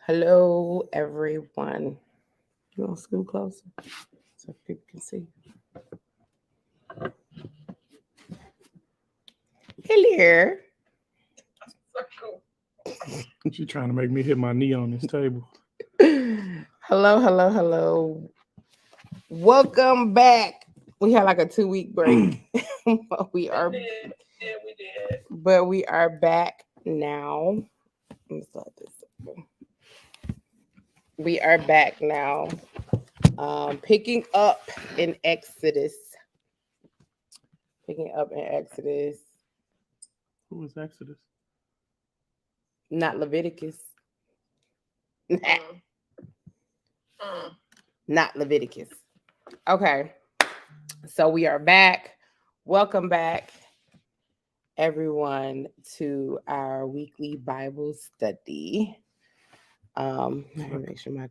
Hello, everyone. You want to scoot closer so people can see? Hello. She trying to make me hit my knee on this table. Hello. Welcome back. We had like a 2 week break. but we are but we are back now. Let me start this over. We are back now. Picking up in Exodus. Picking up in Exodus. Who was Exodus? Not Leviticus. Not Leviticus. Okay. So we are back. Welcome back, everyone, to our weekly Bible study. Let me make sure my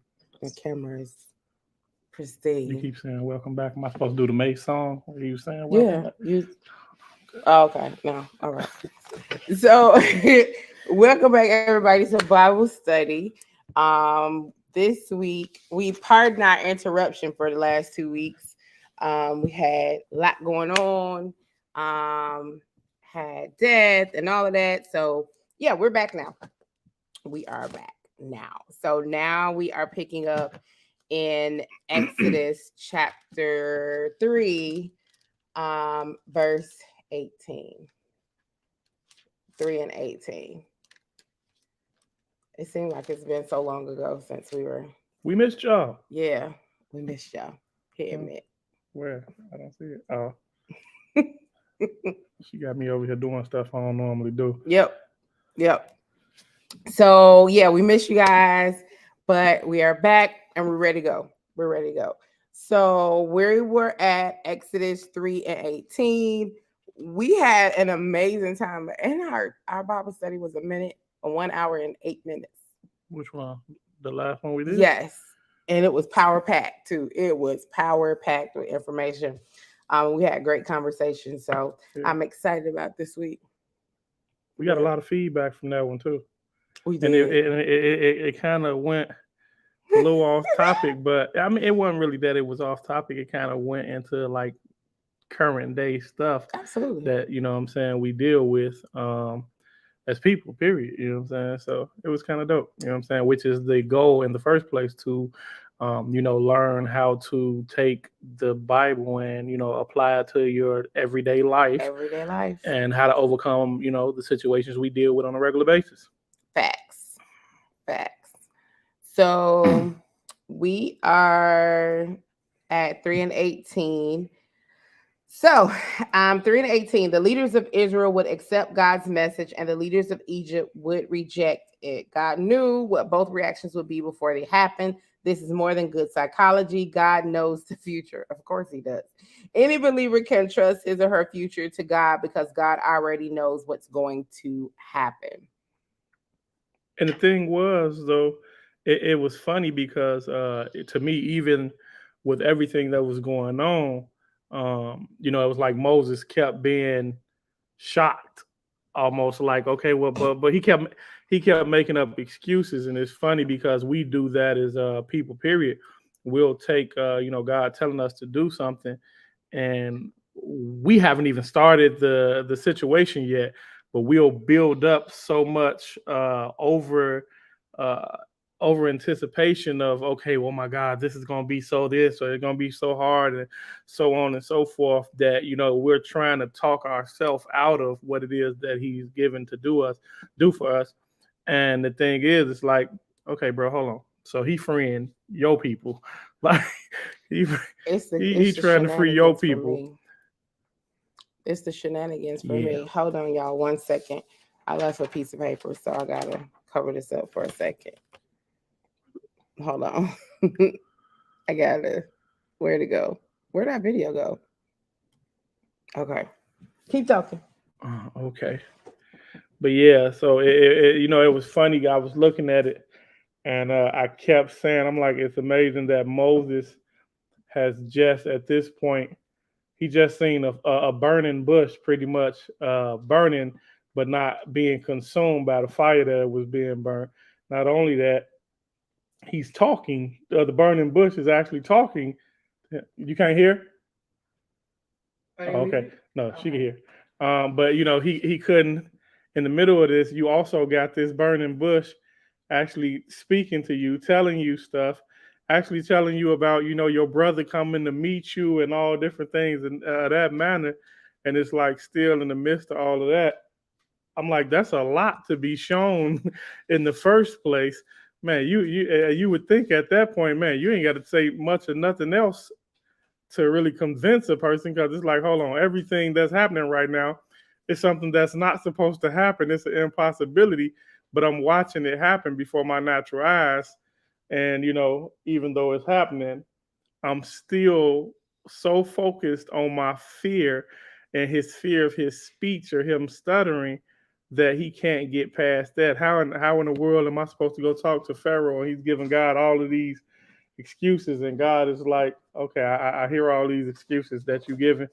camera is You pristine. keep saying welcome back. Am I supposed to do the May song? Are you saying welcome Yeah, back? you. Oh, okay, no, all right. So, welcome back, everybody, to Bible study. This week we pardon our interruption for the last 2 weeks. We had a lot going on. Had death and all of that. So yeah, we're back now. We are back now. So now we are picking up in Exodus chapter 3, verse 18. 3 and 18. It seemed like it's been so long ago since we were. We missed y'all. Yeah, we missed y'all. Hit Huh? admit. Where? I don't see it. Oh, she got me over here doing stuff I don't normally do. Yep. So yeah, we missed you guys, but we are back and we're ready to go. We're ready to go. So we were at Exodus 3 and 18. We had an amazing time. And our Bible study was 1 hour and 8 minutes. Which one? The last one we did? Yes. And it was power packed too. It was power packed with information. We had great conversation. So Yeah. I'm excited about this week. We got a lot of feedback from that one too. We And did. it kind of went a little off topic, but I mean, it wasn't really that it was off topic. It kind of went into like current day stuff Absolutely. that, what I'm saying, we deal with as people, period. You know what I'm saying? So it was kind of dope, you know what I'm saying? Which is the goal in the first place to, learn how to take the Bible and, apply it to your everyday life Everyday life. and how to overcome, the situations we deal with on a regular basis. Facts. Facts. So we are at 3 and 18. So, 3 and 18, the leaders of Israel would accept God's message and the leaders of Egypt would reject it. God knew what both reactions would be before they happened. This is more than good psychology. God knows the future. Of course, He does. Any believer can trust his or her future to God because God already knows what's going to happen. And the thing was, though, it was funny because to me, even with everything that was going on, it was like Moses kept being shocked, almost like, okay, well, but he kept making up excuses, and it's funny because we do that as people. Period. We'll take God telling us to do something, and we haven't even started the situation yet, but we'll build up so much uh, over anticipation of, okay, well, my God, this is going to be so this, or it's going to be so hard, and so on and so forth, that we're trying to talk ourselves out of what it is that He's given to do for us. And the thing is, it's like, okay, bro, hold on. So He freeing your people, like he he It's the trying to free your shenanigans for people. me. It's the shenanigans for Yeah. me. Hold on, y'all, 1 second. I left a piece of paper, so I gotta cover this up for a second. Hold on. I gotta. Where to go? Where'd that video go? Okay. Keep talking. Okay. But yeah, so it was funny. I was looking at it, and I kept saying, I'm like, it's amazing that Moses has just at this point, he just seen a burning bush, pretty much burning, but not being consumed by the fire that was being burned. Not only that, he's talking. The burning bush is actually talking. You can't hear? Oh, okay. No, she can hear. But he couldn't. In the middle of this, you also got this burning bush actually speaking to you, telling you stuff, actually telling you about your brother coming to meet you and all different things in that manner. And it's like still in the midst of all of that, I'm like, that's a lot to be shown in the first place, man. You would think at that point, man, you ain't got to say much or nothing else to really convince a person, because it's like, hold on, everything that's happening right now is something that's not supposed to happen. It's an impossibility, but I'm watching it happen before my natural eyes. And even though it's happening, I'm still so focused on my fear and his fear of his speech or him stuttering that he can't get past that. How in the world am I supposed to go talk to Pharaoh and he's giving God all of these excuses, and God is like, okay, I hear all these excuses that you're giving,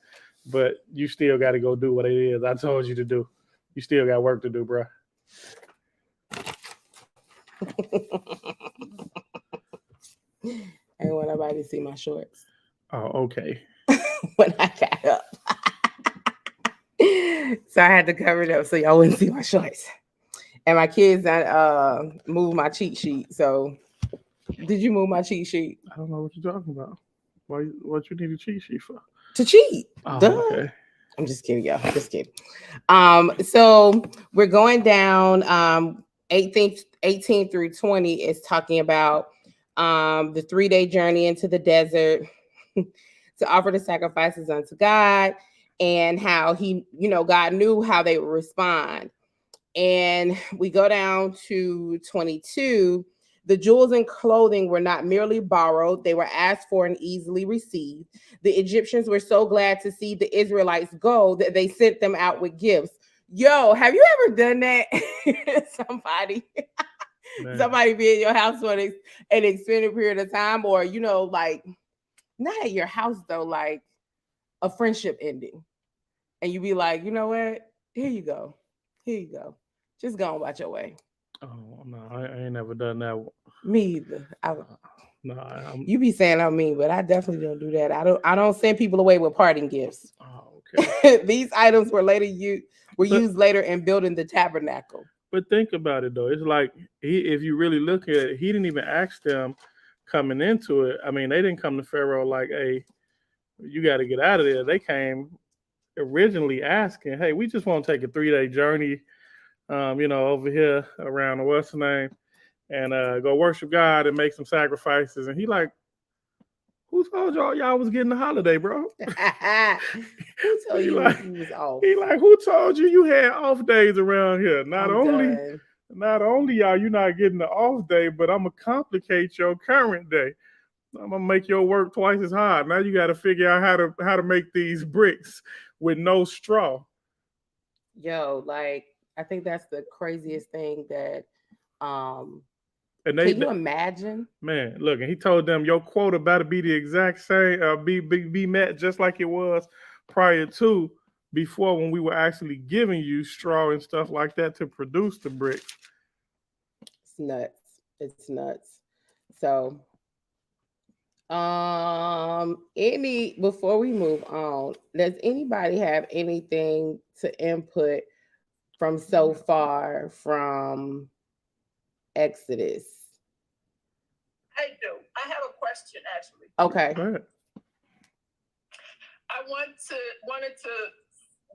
but you still got to go do what it is I told you to do. You still got work to do, bro. I didn't want nobody to see my shorts. Oh, okay. When I got up. So I had to cover it up so y'all wouldn't see my shorts. And my kids moved my cheat sheet. So did you move my cheat sheet? I don't know what you're talking about. What you need a cheat sheet for? To cheat. Oh, Duh. okay. I'm just kidding, y'all. Just kidding. So we're going down 18 through 20 is talking about the 3-day journey into the desert to offer the sacrifices unto God, and how God knew how they would respond. And we go down to 22. The jewels and clothing were not merely borrowed, they were asked for and easily received. The Egyptians were so glad to see the Israelites go that they sent them out with gifts. Yo, have you ever done that? Somebody be in your house for an extended period of time, or like, not at your house though, like a friendship ending, and you be like, you know what? Here you go. Just go about your way. Oh no, I ain't never done that. Me either. No, you be saying I'm mean, but I definitely don't do that. I don't send people away with parting gifts. Oh, okay. These items were used later in building the tabernacle. But think about it though. It's like if you really look at it, he didn't even ask them coming into it. I mean, they didn't come to Pharaoh like, "Hey, you got to get out of there." They came originally asking, "Hey, we just want to take a 3-day journey, over here around the what's the name, and go worship God and make some sacrifices." And he like, "Who told y'all was getting a holiday, bro?" Who told you like, he was off? He like, "Who told you had off days around here? Not only y'all you not getting the off day, but I'm gonna complicate your current day. I'm gonna make your work twice as hard. Now you got to figure out how to make these bricks with no straw." Yo, like, I think that's the craziest thing that and can you imagine? Man, look, and he told them your quota better be the exact same, be met just like it was prior to, before, when we were actually giving you straw and stuff like that to produce the bricks. It's nuts. It's nuts. So before we move on, does anybody have anything to input from so far from Exodus? I do. I have a question, actually. Okay. Go ahead. I wanted to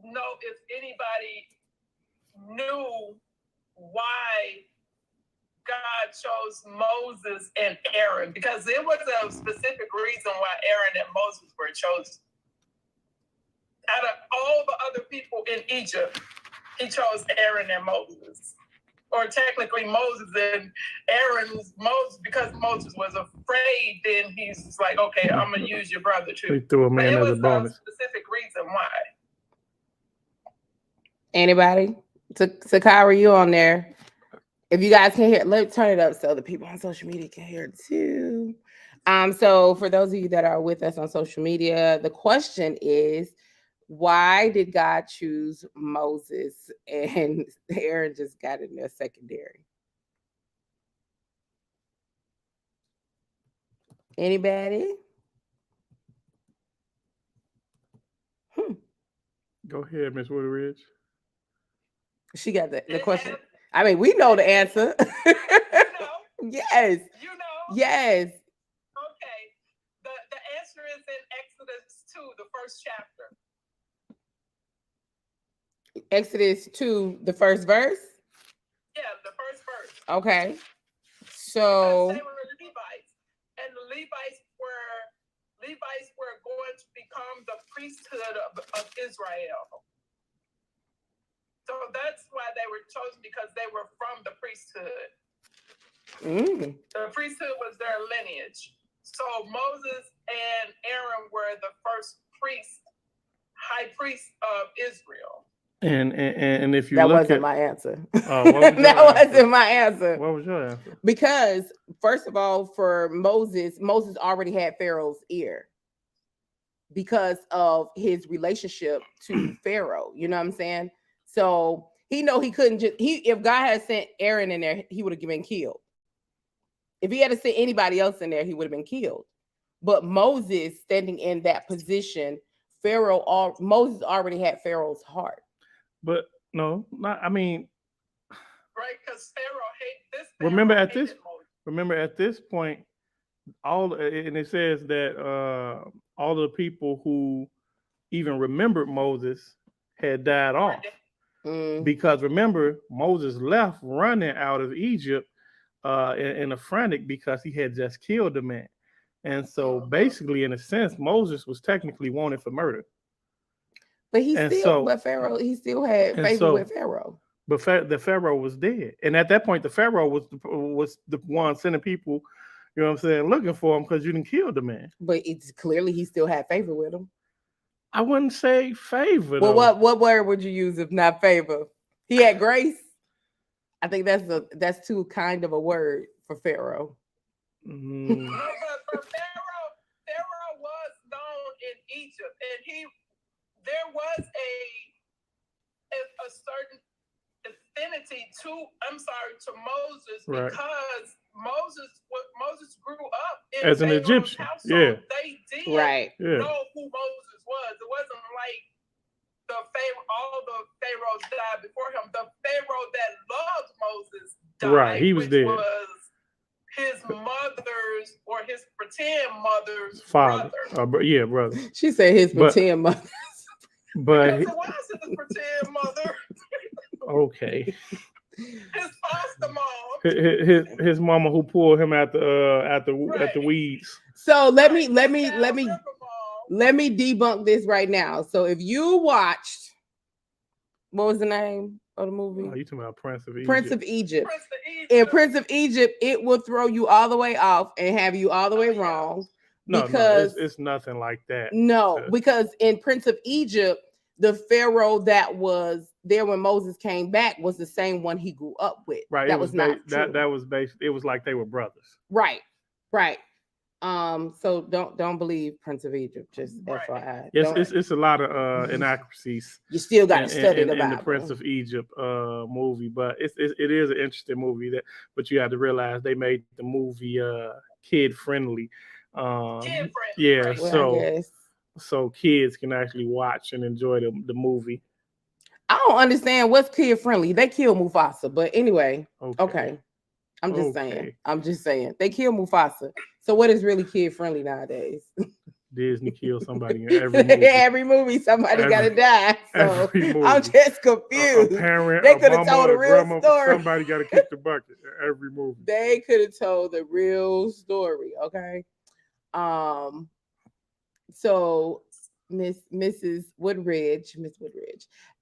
know if anybody knew why God chose Moses and Aaron, because there was a specific reason why Aaron and Moses were chosen. Out of all the other people in Egypt, he chose Aaron and Moses. Or technically Moses and Aaron's Moses, because Moses was afraid, then he's like, okay, I'm going to use your brother too. He threw a man as a bonus. A specific reason why. Anybody? Sakara, you on there? If you guys can hear, let's turn it up so the people on social media can hear it too. So for those of you that are with us on social media, the question is, why did God choose Moses and Aaron just got in there secondary? Anybody? Go ahead, Miss Woodridge. She got the It question. happened. I mean, we know the answer. You know, Yes. you know. Yes. Okay. The answer is in Exodus 2, the first chapter. Exodus 2, the first verse. Yeah, the first verse. Okay. Because So they were Levites, and the Levites were going to become the priesthood of Israel. So that's why they were chosen, because they were from the priesthood. The priesthood was their lineage. So Moses and Aaron were the first high priest of Israel. And if you that look wasn't at my answer. Oh, what was your That answer? wasn't my answer. What was your answer? Because first of all, for Moses already had Pharaoh's ear because of his relationship to Pharaoh. You know what I'm saying? So he know he couldn't just if God had sent Aaron in there, he would have been killed. If he had to send anybody else in there, he would have been killed. But Moses standing in that position, Moses already had Pharaoh's heart. But no, not. I mean, Right, because Pharaoh hated this. Remember Pharaoh at this- hated Moses. remember at this point, and it says that all the people who even remembered Moses had died off. Because remember, Moses left running out of Egypt in a frantic because he had just killed the man. And so basically, in a sense, Moses was technically wanted for murder. But Pharaoh, he still had favor with Pharaoh. But the Pharaoh was dead. And at that point, the Pharaoh was the one sending people, you know what I'm saying, looking for him because you didn't kill the man. But it's clearly he still had favor with him. I wouldn't say favor. Well, though. what word would you use if not favor? He had grace. I think that's too kind of a word for Pharaoh. Mm. No, but Pharaoh was known in Egypt, and there was a certain affinity to Moses, Right. because Moses grew up As an Pharaoh's Egyptian. household. Yeah. They did Yeah. know who Moses was. It wasn't like all the pharaohs died before him. The pharaoh that loved Moses died, Right, he was which dead. was his mother's or his pretend mother's Father. brother. Brother. She said his pretend mother. But Because it was his pretend mother, okay. his foster mom. His mama who pulled him at the weeds. So let me River mom. debunk this right now. So if you watched, what was the name of the movie? Oh, you talking about Prince of Egypt? Prince of Egypt. Prince of Egypt. In Prince of Egypt, it will throw you all the way off and have you all the way wrong. No, because it's nothing like that. No, because in Prince of Egypt, the Pharaoh that was there when Moses came back was the same one he grew up with. Right. That was not true. That was based. It was like they were brothers. Right. So don't believe Prince of Egypt. Just FYI. Yes, it's a lot of inaccuracies. You still got to study in about the Prince of Egypt movie, but it is an interesting movie. But you have to realize they made the movie kid friendly. Kid friendly. Yeah. Right. Well, so kids can actually watch and enjoy the movie. I don't understand what's kid friendly. They kill Mufasa, but anyway, okay. I'm just saying they kill Mufasa. So what is really kid friendly nowadays? Disney kills somebody in every movie. Every movie, somebody gotta die. So I'm just confused. A parent, they could have told a real story. Somebody got to kick the bucket in every movie. They could have told the real story. Okay. So Miss Woodridge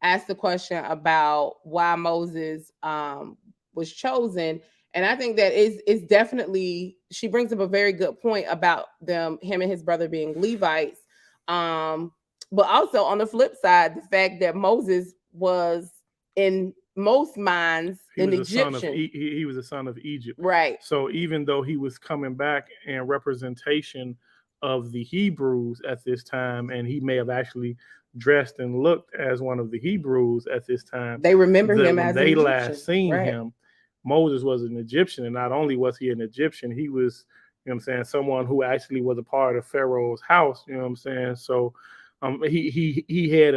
asked the question about why Moses was chosen. And I think that is definitely, she brings up a very good point about him and his brother being Levites. But also on the flip side, the fact that Moses was in most minds an Egyptian. He was a son of Egypt. Right. So even though he was coming back in representation of the Hebrews at this time, and he may have actually dressed and looked as one of the Hebrews at this time, they remember him as they an last Egyptian. seen him. Moses was an Egyptian, and not only was he an Egyptian, he was You know what I'm saying? Someone who actually was a part of Pharaoh's house. You know what I'm saying? So he had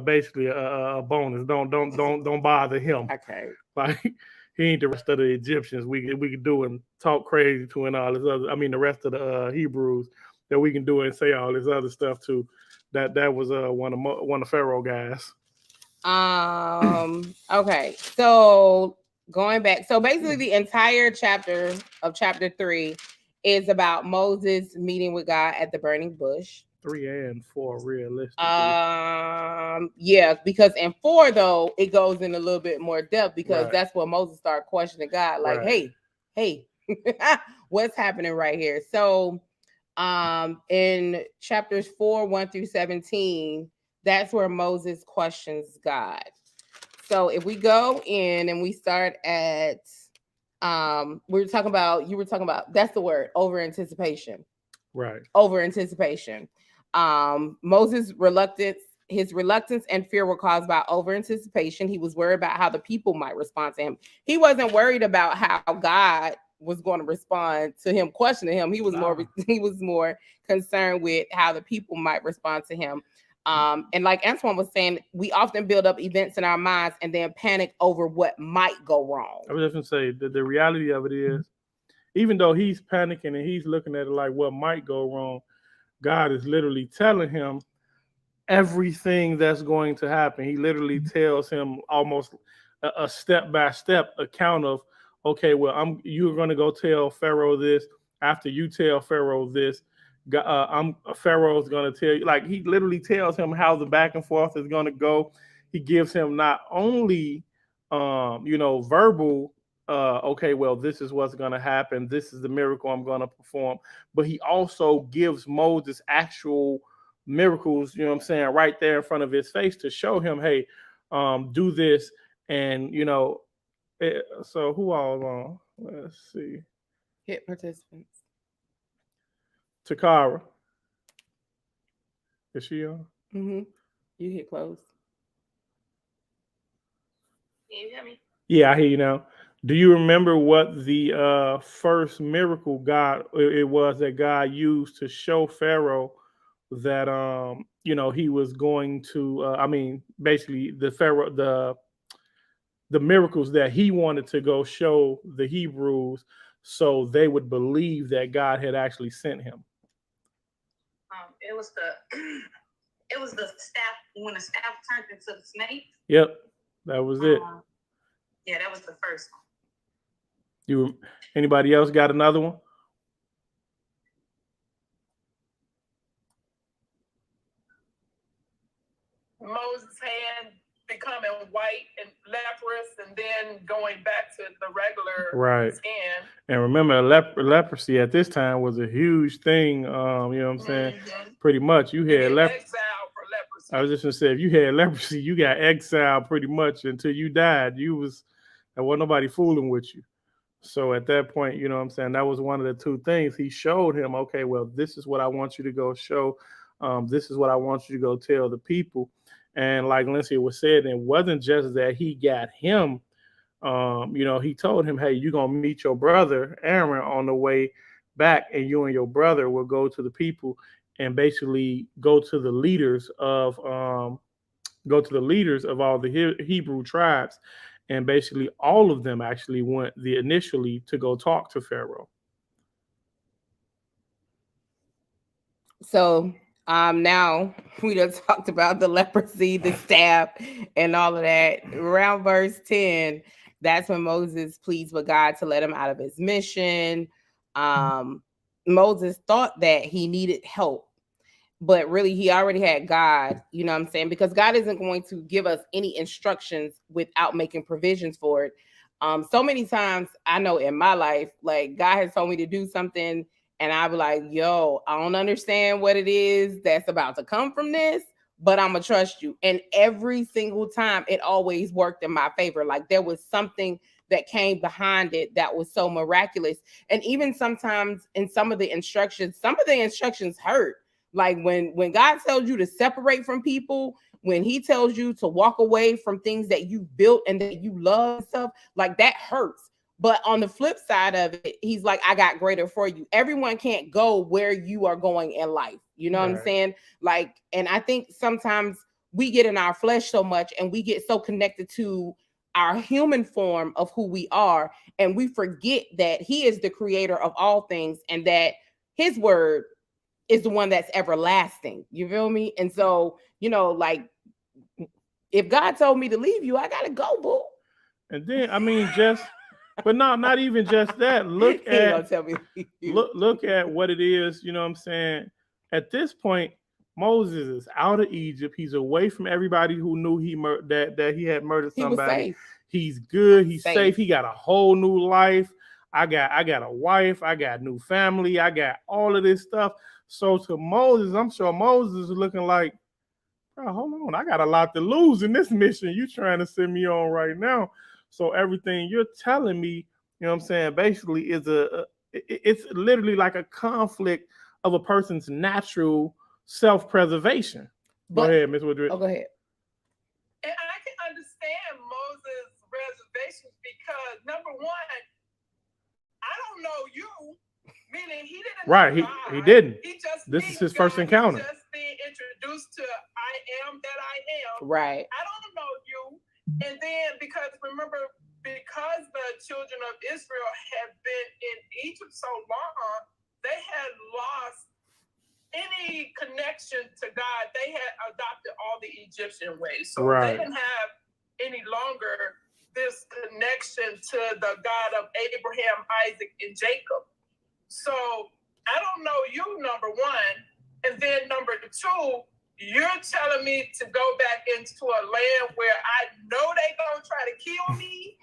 basically a bonus. Don't bother him. Okay. Like he ain't the rest of the Egyptians. We could do and talk crazy to and all this other. I mean, the rest of the Hebrews that we can do and say all this other stuff to. That was one of Pharaoh guys. Okay. So going back, so basically the entire chapter of chapter 3 is about Moses meeting with God at the burning bush. 3 and 4 realistically. Yeah, because in 4 though it goes in a little bit more depth because Right. that's where Moses started questioning God, like, Right. hey, what's happening right here? So, in chapters 4:1-17, that's where Moses questions God. So if we go in and we start at, you were talking about that's the word, over anticipation. Right. Over anticipation. Moses' reluctance and fear were caused by over anticipation. He was worried about how the people might respond to him. He wasn't worried about how God was going to respond to him questioning him. He was more concerned with how the people might respond to him. And like Antoine was saying, we often build up events in our minds and then panic over what might go wrong. I was just gonna say the reality of it is, even though he's panicking and he's looking at it like what might go wrong, God is literally telling him everything that's going to happen. He literally tells him almost a step-by-step account of, okay, well, you're going to go tell Pharaoh this. After you tell Pharaoh this, Pharaoh's going to tell you. Like, he literally tells him how the back and forth is going to go. He gives him not only, verbal, okay, well, this is what's going to happen. This is the miracle I'm going to perform. But he also gives Moses actual miracles, you know what I'm saying, right there in front of his face to show him, hey, do this. And, so who all on? Let's see. Hit participants. Takara. Is she on? Mm-hmm. You hit close. Can you hear me? Yeah, I hear you now. Do you remember what the first miracle it was that God used to show Pharaoh that he was going to basically the miracles that he wanted to go show the Hebrews so they would believe that God had actually sent him? It was the staff, when the staff turned into the snake. Yep, that was it. Yeah, that was the first one. Anybody else got another one? Moses' hand becoming white and leprous, and then going back to the regular skin. And remember, leprosy at this time was a huge thing. You know what I'm saying? Mm-hmm. Pretty much, you had exile for leprosy. I was just gonna say, if you had leprosy, you got exiled pretty much until you died. There wasn't nobody fooling with you. So at that point, you know what I'm saying, that was one of the two things he showed him. Okay, well, this is what I want you to go show. This is what I want you to go tell the people. And like Lindsay was said, it wasn't just that he got him. He told him, hey, you're going to meet your brother, Aaron, on the way back, and you and your brother will go to the people and basically go to the leaders of all the Hebrew tribes. And basically all of them actually went initially to go talk to Pharaoh. So now we done talked about the leprosy, the staff, and all of that. Around verse 10, that's when Moses pleads with God to let him out of his mission. Moses thought that he needed help, but really he already had God, you know what I'm saying? Because God isn't going to give us any instructions without making provisions for it. So many times I know in my life, like God has told me to do something and I'll be like, yo, I don't understand what it is that's about to come from this, but I'm gonna trust you. And every single time it always worked in my favor. Like there was something that came behind it that was so miraculous. And even sometimes in some of the instructions hurt. Like when God tells you to separate from people, when he tells you to walk away from things that you built and that you love and stuff, like that hurts. But on the flip side of it, he's like, I got greater for you. Everyone can't go where you are going in life. You know what I'm Right. saying? Like, and I think sometimes we get in our flesh so much and we get so connected to our human form of who we are, and we forget that he is the creator of all things and that his word is the one that's everlasting. You feel me? And so, you know, like, if God told me to leave you, I gotta go, boo. And then I mean, but not even just that. Look He ain't gonna at tell me to leave you. look at what it is. You know what I'm saying? At this point, Moses is out of Egypt. He's away from everybody who knew that he had murdered He was somebody. safe. He's good. He's Safe. safe. He got a whole new life. I got a wife. I got new family. I got all of this stuff. So to Moses, I'm sure Moses is looking like, bro, hold on, I got a lot to lose in this mission you trying to send me on right now. So everything you're telling me, you know what I'm saying, basically is it's literally like a conflict of a person's natural self-preservation. Go ahead, Ms. Woodridge. Oh, go ahead. And I can understand Moses' reservations because number one, I don't know you, meaning he didn't know Right, God. he didn't. He just This meets is his first God. encounter. He's just being introduced to I am that I am. Right. I don't know you. And then because remember, because the children of Israel had been in Egypt so long, they had lost any connection to God. They had adopted all the Egyptian ways. So Right. they didn't have any longer this connection to the God of Abraham, Isaac, and Jacob. So I don't know you, number one. And then number two, you're telling me to go back into a land where I know they gonna try to kill me.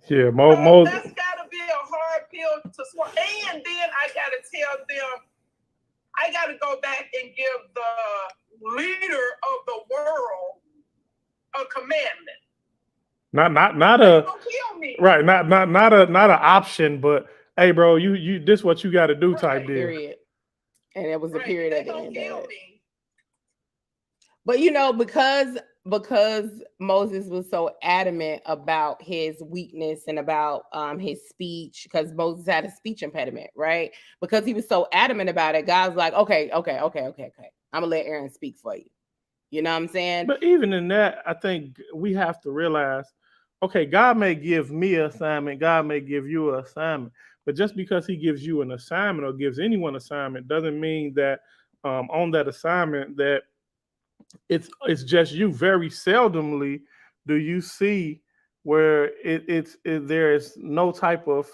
Yeah, So Moses. that's gotta be a hard pill to swallow. And then I gotta tell them, I gotta go back and give the leader of the world a commandment. Not They a gonna kill me. right, not an option, but hey, bro, you this what you got to do type Right. deal. Period. And it was a Right. period They at the gonna end kill of it. me. But you know, because Moses was so adamant about his weakness and about his speech, because Moses had a speech impediment, right? Because he was so adamant about it, God's like, okay. I'm gonna let Aaron speak for you. You know what I'm saying? But even in that, I think we have to realize, okay, God may give me an assignment, God may give you an assignment, but just because he gives you an assignment or gives anyone an assignment doesn't mean that on that assignment that it's just you. Very seldomly do you see where there is no type of,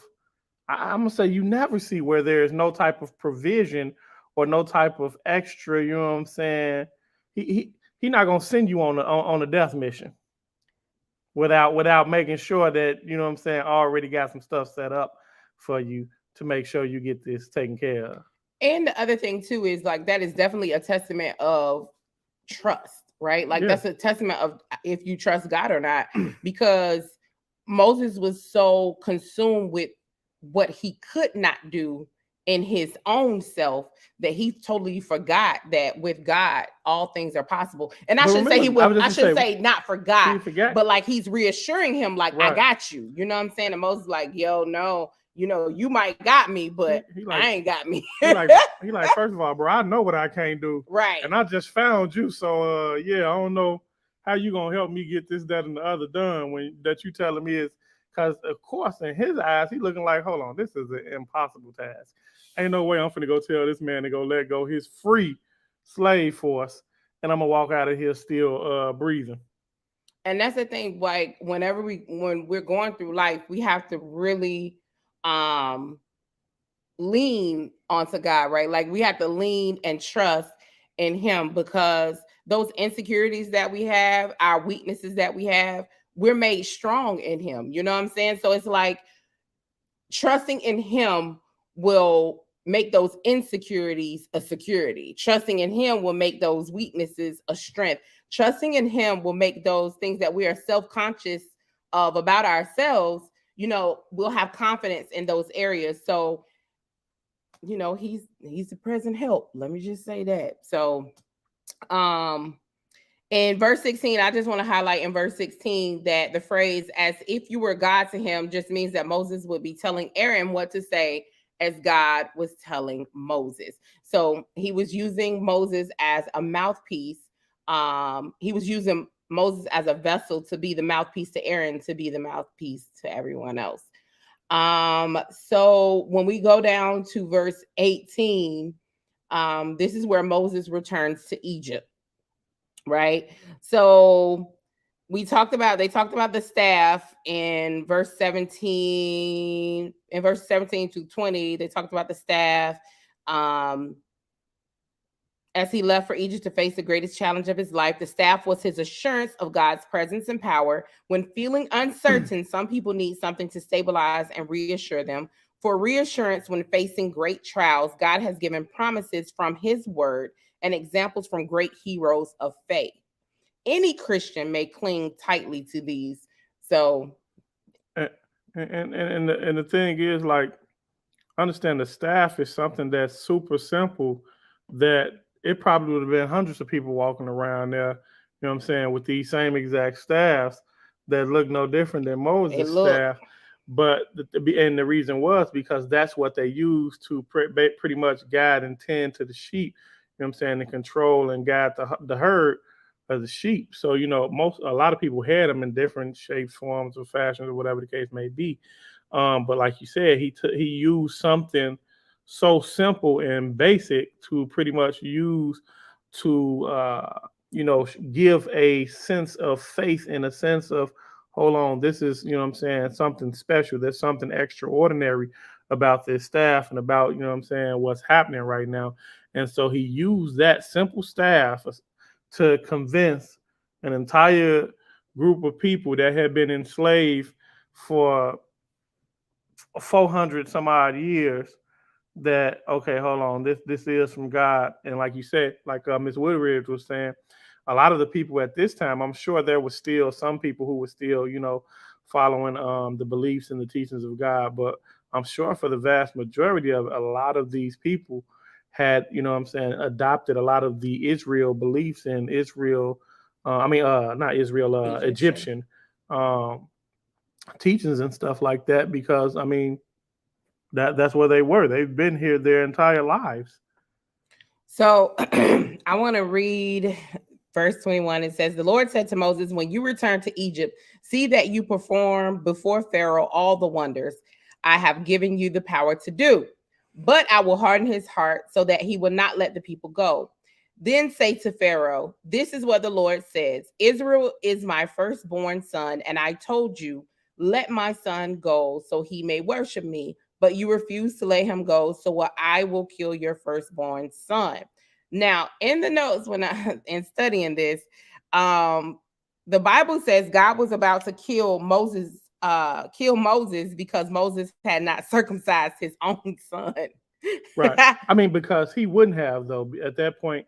I'm gonna say you never see where there is no type of provision or no type of extra. You know what I'm saying? He not gonna send you on a death mission without making sure that, you know what I'm saying, already got some stuff set up for you to make sure you get this taken care of. And the other thing too is like that is definitely a testament of trust, right? Like Yeah. that's a testament of if you trust God or not, because Moses was so consumed with what he could not do in his own self that he totally forgot that with God all things are possible. And I But shouldn't say he remember, would. I should say not He forgot, forgot. but like he's reassuring him, like I Right. got you. You know what I'm saying? And Moses like, yo, no, you know, you might got me, but He like- I ain't got me. he like, first of all, bro, I know what I can't do. Right. And I just found you. So yeah, I don't know how you gonna help me get this, that, and the other done when that you telling me is, because of course in his eyes, he looking like, hold on, this is an impossible task. Ain't no way I'm finna go tell this man to go let go his free slave force, and I'm gonna walk out of here still breathing. And that's the thing, like when we're going through life, we have to really lean onto God, right? Like we have to lean and trust in him, because those insecurities that we have, our weaknesses that we have, we're made strong in him. You know what I'm saying? So it's like trusting in him will make those insecurities a security. Trusting in him will make those weaknesses a strength. Trusting in him will make those things that we are self-conscious of about ourselves, you know, we'll have confidence in those areas. So, you know, he's the present help. Let me just say that. So, In verse 16, I just want to highlight in verse 16 that the phrase "as if you were God to him" just means that Moses would be telling Aaron what to say as God was telling Moses. So he was using Moses as a mouthpiece. He was using Moses as a vessel to be the mouthpiece to Aaron, to be the mouthpiece to everyone else. So when we go down to verse 18, this is where Moses returns to Egypt. Right. So they talked about the staff in verse 17, in verse 17 to 20. They talked about the staff as he left for Egypt to face the greatest challenge of his life. The staff was his assurance of God's presence and power. When feeling uncertain, some people need something to stabilize and reassure them. For reassurance when facing great trials, God has given promises from his word and examples from great heroes of faith. Any Christian may cling tightly to these. So, and the thing is, like, understand the staff is something that's super simple, that it probably would have been hundreds of people walking around there, you know what I'm saying, with these same exact staffs that look no different than Moses' staff. But the reason was because that's what they used to pretty much guide and tend to the sheep, you know what I'm saying, and control and guide the herd of the sheep. So, you know, a lot of people had them in different shapes, forms, or fashions, or whatever the case may be. But like you said, he used something so simple and basic to pretty much use to give a sense of faith, in a sense of, hold on, this is, you know what I'm saying, something special. There's something extraordinary about this staff and about, you know what I'm saying, what's happening right now. And so he used that simple staff to convince an entire group of people that had been enslaved for 400 some odd years that, okay, hold on, this is from God. And like you said, like Ms. Woodridge was saying, a lot of the people at this time, I'm sure there was still some people who were still, you know, following the beliefs and the teachings of God. But I'm sure for the vast majority of a lot of these people had, you know what I'm saying, adopted a lot of the Israel beliefs and Israel, not Israel, Egyptian teachings and stuff like that, because I mean, that's where they were. They've been here their entire lives. So I want to read verse 21. It says, the Lord said to Moses, when you return to Egypt, see that you perform before Pharaoh all the wonders I have given you the power to do. But I will harden his heart so that he will not let the people go. Then say to Pharaoh, this is what the Lord says. Israel is my firstborn son, and I told you, let my son go so he may worship me. But you refuse to let him go, so I will kill your firstborn son. Now, in the notes, when in studying this, the Bible says God was about to kill Moses because Moses had not circumcised his own son. Right. I mean, because he wouldn't have, though. At that point,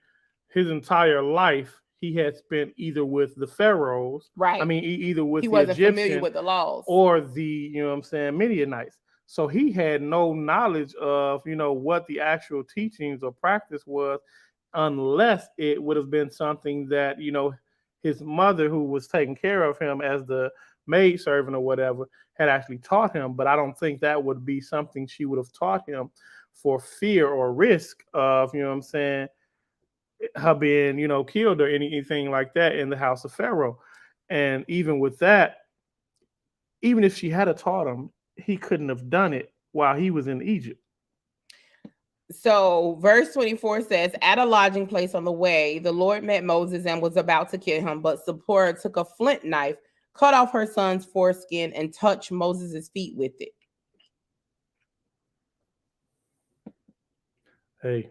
his entire life he had spent either with the pharaohs, right? I mean, either with he the wasn't Egyptian familiar with the laws, or the, you know what I'm saying, Midianites. So he had no knowledge of, you know, what the actual teachings or practice was, unless it would have been something that, you know, his mother, who was taking care of him as the maid servant or whatever, had actually taught him. But I don't think that would be something she would have taught him for fear or risk of, you know what I'm saying, her being, you know, killed or anything like that in the house of Pharaoh. And even with that, even if she had taught him, he couldn't have done it while he was in Egypt. So verse 24 says, at a lodging place on the way, the Lord met Moses and was about to kill him. But Zipporah took a flint knife, cut off her son's foreskin, and touched Moses' feet with it. Hey.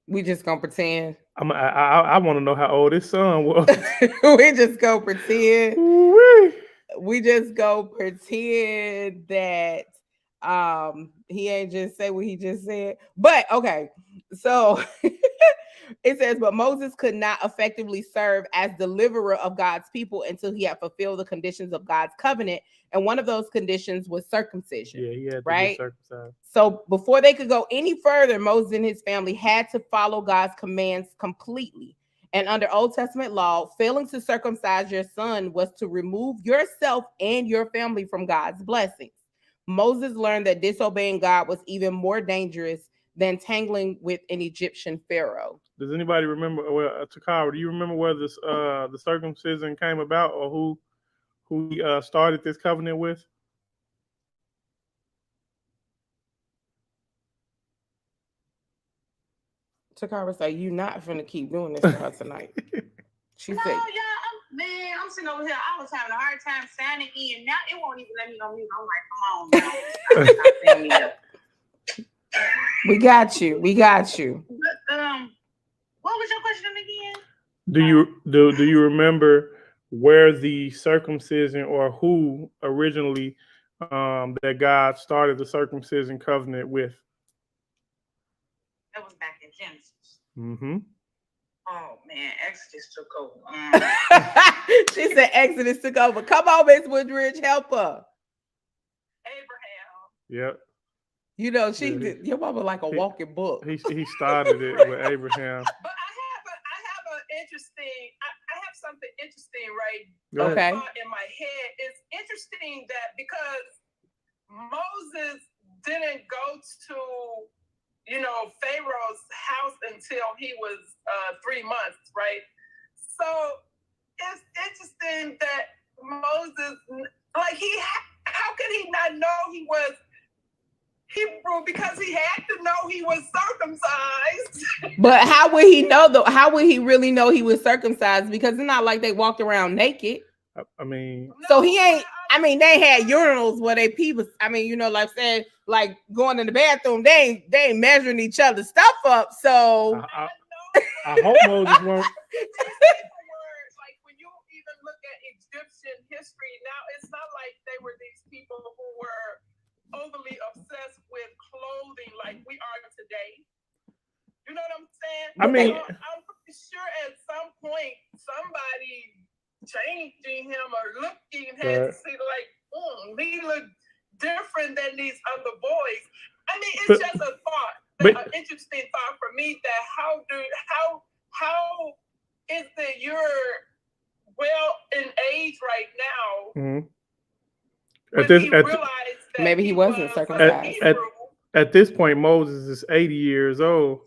We just gonna pretend. I want to know how old his son was. We just go pretend. We just go pretend that he ain't just say what he just said. But okay, so it says, but Moses could not effectively serve as deliverer of God's people until he had fulfilled the conditions of God's covenant. And one of those conditions was circumcision. Yeah, he had to right? be circumcised. So before they could go any further, Moses and his family had to follow God's commands completely. And under Old Testament law, failing to circumcise your son was to remove yourself and your family from God's blessings. Moses learned that disobeying God was even more dangerous than tangling with an Egyptian pharaoh. Does anybody remember? Well, Takara, do you remember where this the circumcision came about, or who he started this covenant with? Takara said, "You not finna keep doing this to her tonight." She No, said, y'all, I'm sitting over here. I was having a hard time signing in. Now it won't even let me go mute. I'm like, come on, now. Stop setting me up. "We got you. We got you." But, what was your question again? Do you remember where the circumcision, or who originally that God started the circumcision covenant with? That was back in Genesis. Mm-hmm. Oh man, Exodus took over. She said Exodus took over. Come on, Miss Woodridge, help her. Abraham. Yep. You know, she Yeah, did, your mama like a walking book. He started it with Abraham. But I have an interesting. I have something interesting Go ahead. Okay. in my head. It's interesting that because Moses didn't go to, Pharaoh's house until he was 3 months, right? So it's interesting that Moses, how could he not know he was Hebrew, because he had to know he was circumcised? But how would he know though? How would he really know he was circumcised? Because it's not like they walked around naked. I mean, So he ain't. I mean, they had urinals where they people. I mean, like saying, like going in the bathroom. They ain't measuring each other's stuff up. So I hope Moses won't. Like when you even look at Egyptian history now, it's not like they were these people who were overly obsessed with clothing like we are today. You know what I'm saying? I mean, so I'm pretty sure at some point somebody changing him or looking had to see like, he look different than these other boys. I mean, it's just a thought, an interesting thought for me, that how is it you're well in age right now? Mm-hmm. Maybe he wasn't circumcised. At this point, Moses is 80 years old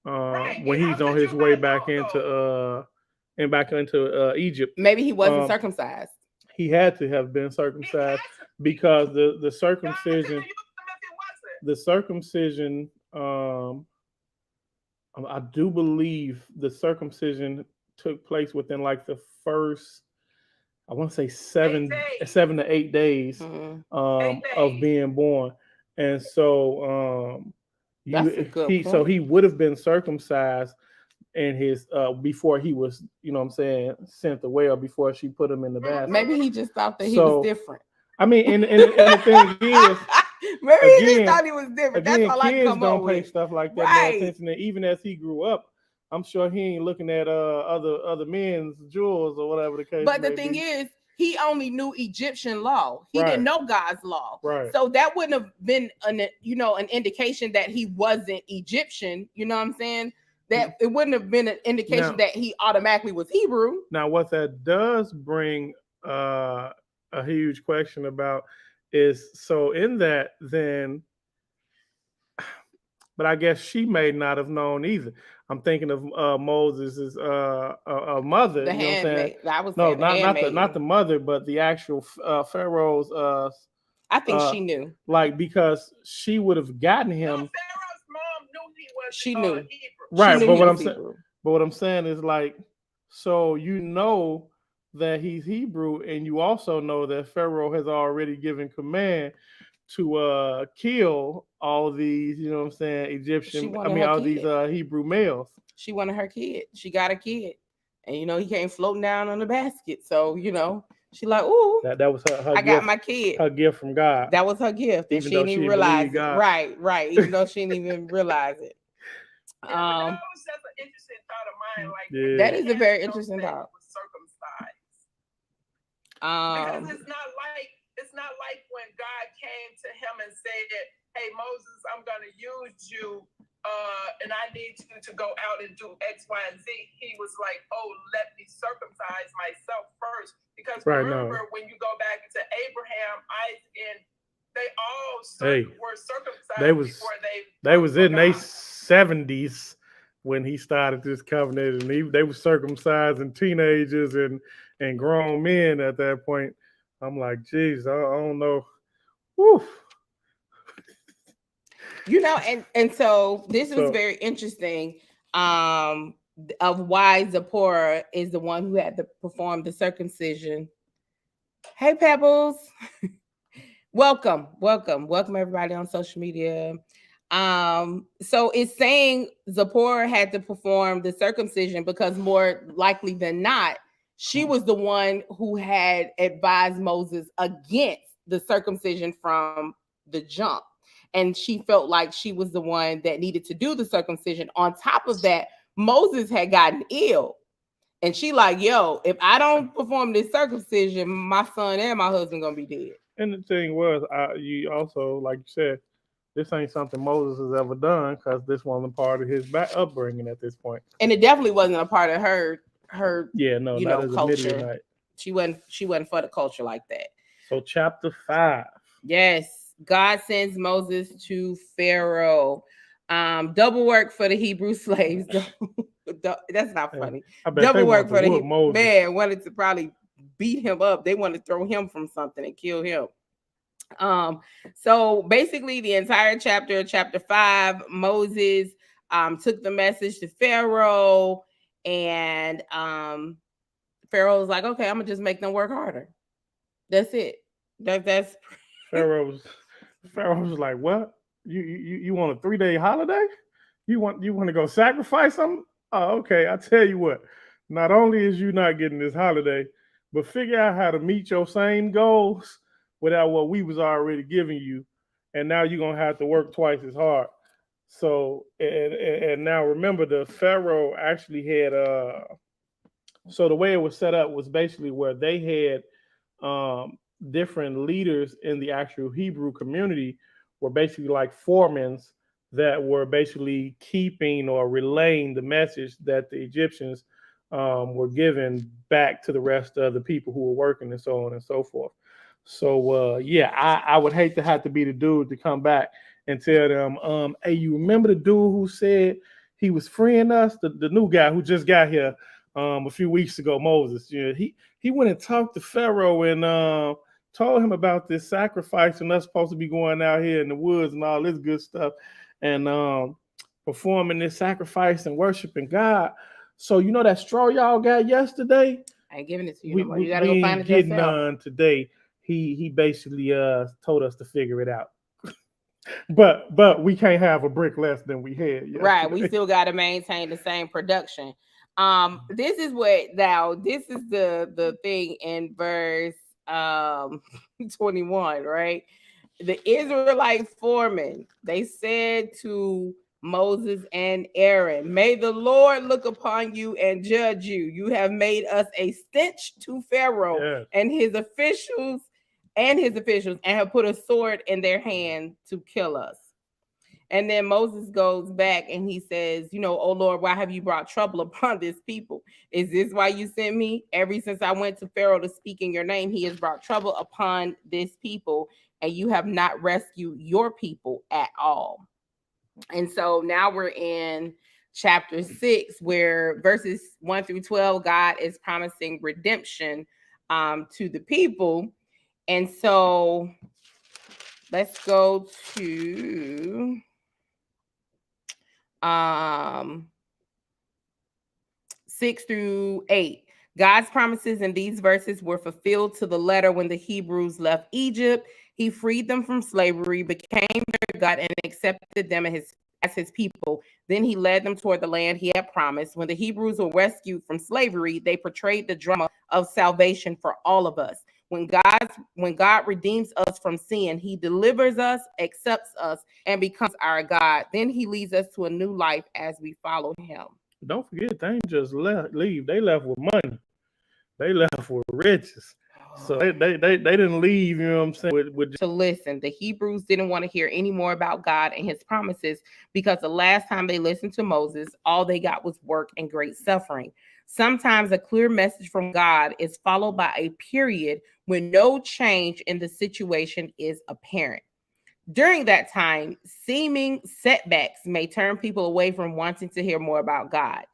Right. when he's on his way back into Egypt. Maybe he wasn't circumcised. He had to have been circumcised because the circumcision, I do believe the circumcision took place within like the first, I want to say 7 to 8 days of being born. And so he would have been circumcised in his before he was, sent away, or before she put him in the bath. Maybe he just thought that he was different. I mean, and the thing is, maybe he just thought he was different. That's all I kids come don't up pay with. stuff like that no attention. And even as he grew up, I'm sure he ain't looking at other men's jewels or whatever the case. But the thing is, he only knew Egyptian law. He didn't know God's law. Right. So that wouldn't have been an indication that he wasn't Egyptian. You know what I'm saying? That it wouldn't have been an indication that he automatically was Hebrew. Now, what that does bring a huge question about is, so in that then, but I guess she may not have known either. I'm thinking of Moses' mother. The handmaid. Not the mother, but the actual Pharaoh's. I think she knew, because she would have gotten him. Pharaoh's mom knew he was. She knew. Hebrew. Right, but what I'm saying is, like, so that he's Hebrew, and you also know that Pharaoh has already given command to kill all these, Egyptian, all these Hebrew males. She wanted her kid. She got a kid. And he came floating down on the basket. So, she like, ooh, that was her I gift, got my kid. Her gift from God. That was her gift. And she didn't even realize it. Right. Even though she didn't even realize it. That was just an interesting thought of mine. Like, that is a very interesting thought. Circumcised. Because it's not like when God came to him and said, "Hey Moses, I'm going to use you and I need you to go out and do X, Y, and Z. He was like, oh, let me circumcise myself first. Because remember, when you go back to Abraham, Isaac, and they all were circumcised before they was in their 70s when he started this covenant, and they were circumcising teenagers and grown men at that point. I'm like, geez, I don't know. Woo. You know, and so this was very interesting of why Zipporah is the one who had to perform the circumcision. Hey, Pebbles. welcome everybody on social media. So it's saying Zipporah had to perform the circumcision because more likely than not, she was the one who had advised Moses against the circumcision from the jump. And she felt like she was the one that needed to do the circumcision. On top of that, Moses had gotten ill. And she like, yo, if I don't perform this circumcision, my son and my husband gonna be dead. And the thing was, you also, like you said, this ain't something Moses has ever done because this wasn't part of his upbringing at this point. And it definitely wasn't a part of her culture. She wasn't for the culture like that. So chapter 5. Yes. God sends Moses to Pharaoh. Double work for the Hebrew slaves. That's not funny. Double work for the Hebrew man wanted to probably beat him up. They wanted to throw him from something and kill him. So basically the entire chapter 5, Moses took the message to Pharaoh, and Pharaoh was like, okay, I'm gonna just make them work harder. That's it. That's Pharaoh was like, what? You want a 3-day holiday? You want to go sacrifice something? Oh, okay. I tell you what. Not only is you not getting this holiday, but figure out how to meet your same goals without what we was already giving you, and now you're gonna have to work twice as hard. So and now remember, the Pharaoh actually had so the way it was set up was basically where they had different leaders in the actual Hebrew community were basically like foremen that were basically keeping or relaying the message that the Egyptians were giving back to the rest of the people who were working, and so on and so forth. So I would hate to have to be the dude to come back and tell them, hey, you remember the dude who said he was freeing us? The new guy who just got here a few weeks ago, Moses. You know, he went and talked to Pharaoh and told him about this sacrifice and us supposed to be going out here in the woods and all this good stuff and performing this sacrifice and worshiping God. So you know that straw y'all got yesterday? I ain't giving it to you. You gotta go find it yourself. Getting none today. He basically told us to figure it out. but we can't have a brick less than we had yesterday. Right. We still gotta maintain the same production. This is the thing in verse 21, right? The Israelite foremen, they said to Moses and Aaron, may the Lord look upon you and judge you. You have made us a stench to Pharaoh and his officials and have put a sword in their hand to kill us. And then Moses goes back and he says, oh Lord, why have you brought trouble upon this people? Is this why you sent me? Ever since I went to Pharaoh to speak in your name, he has brought trouble upon this people, and you have not rescued your people at all. And so now we're in chapter 6, where verses 1 through 12, God is promising redemption to the people. And so let's go to 6 through 8. God's promises in these verses were fulfilled to the letter when the Hebrews left Egypt. He freed them from slavery, became their God, and accepted them as his people. Then he led them toward the land he had promised. When the Hebrews were rescued from slavery, they portrayed the drama of salvation for all of us. When God redeems us from sin, he delivers us, accepts us, and becomes our God. Then he leads us to a new life as we follow him. Don't forget, they ain't just leave. They left with money. They left with riches. So they didn't leave, you know what I'm saying, with to listen. The Hebrews didn't want to hear any more about God and his promises because the last time they listened to Moses, all they got was work and great suffering. Sometimes a clear message from God is followed by a period when no change in the situation is apparent. During that time, seeming setbacks may turn people away from wanting to hear more about God.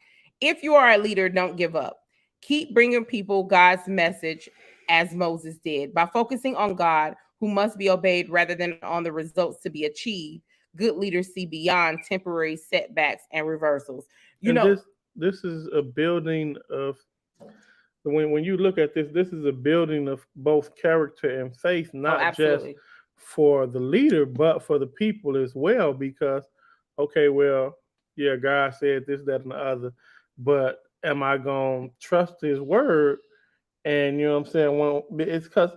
If you are a leader, don't give up. Keep bringing people God's message as Moses did. By focusing on God, who must be obeyed rather than on the results to be achieved, good leaders see beyond temporary setbacks and reversals. This is a building of, when you look at this is a building of both character and faith, not just for the leader, but for the people as well. Because, okay, well, yeah, God said this, that, and the other, but am I going to trust his word? And you know what I'm saying? Well, it's because,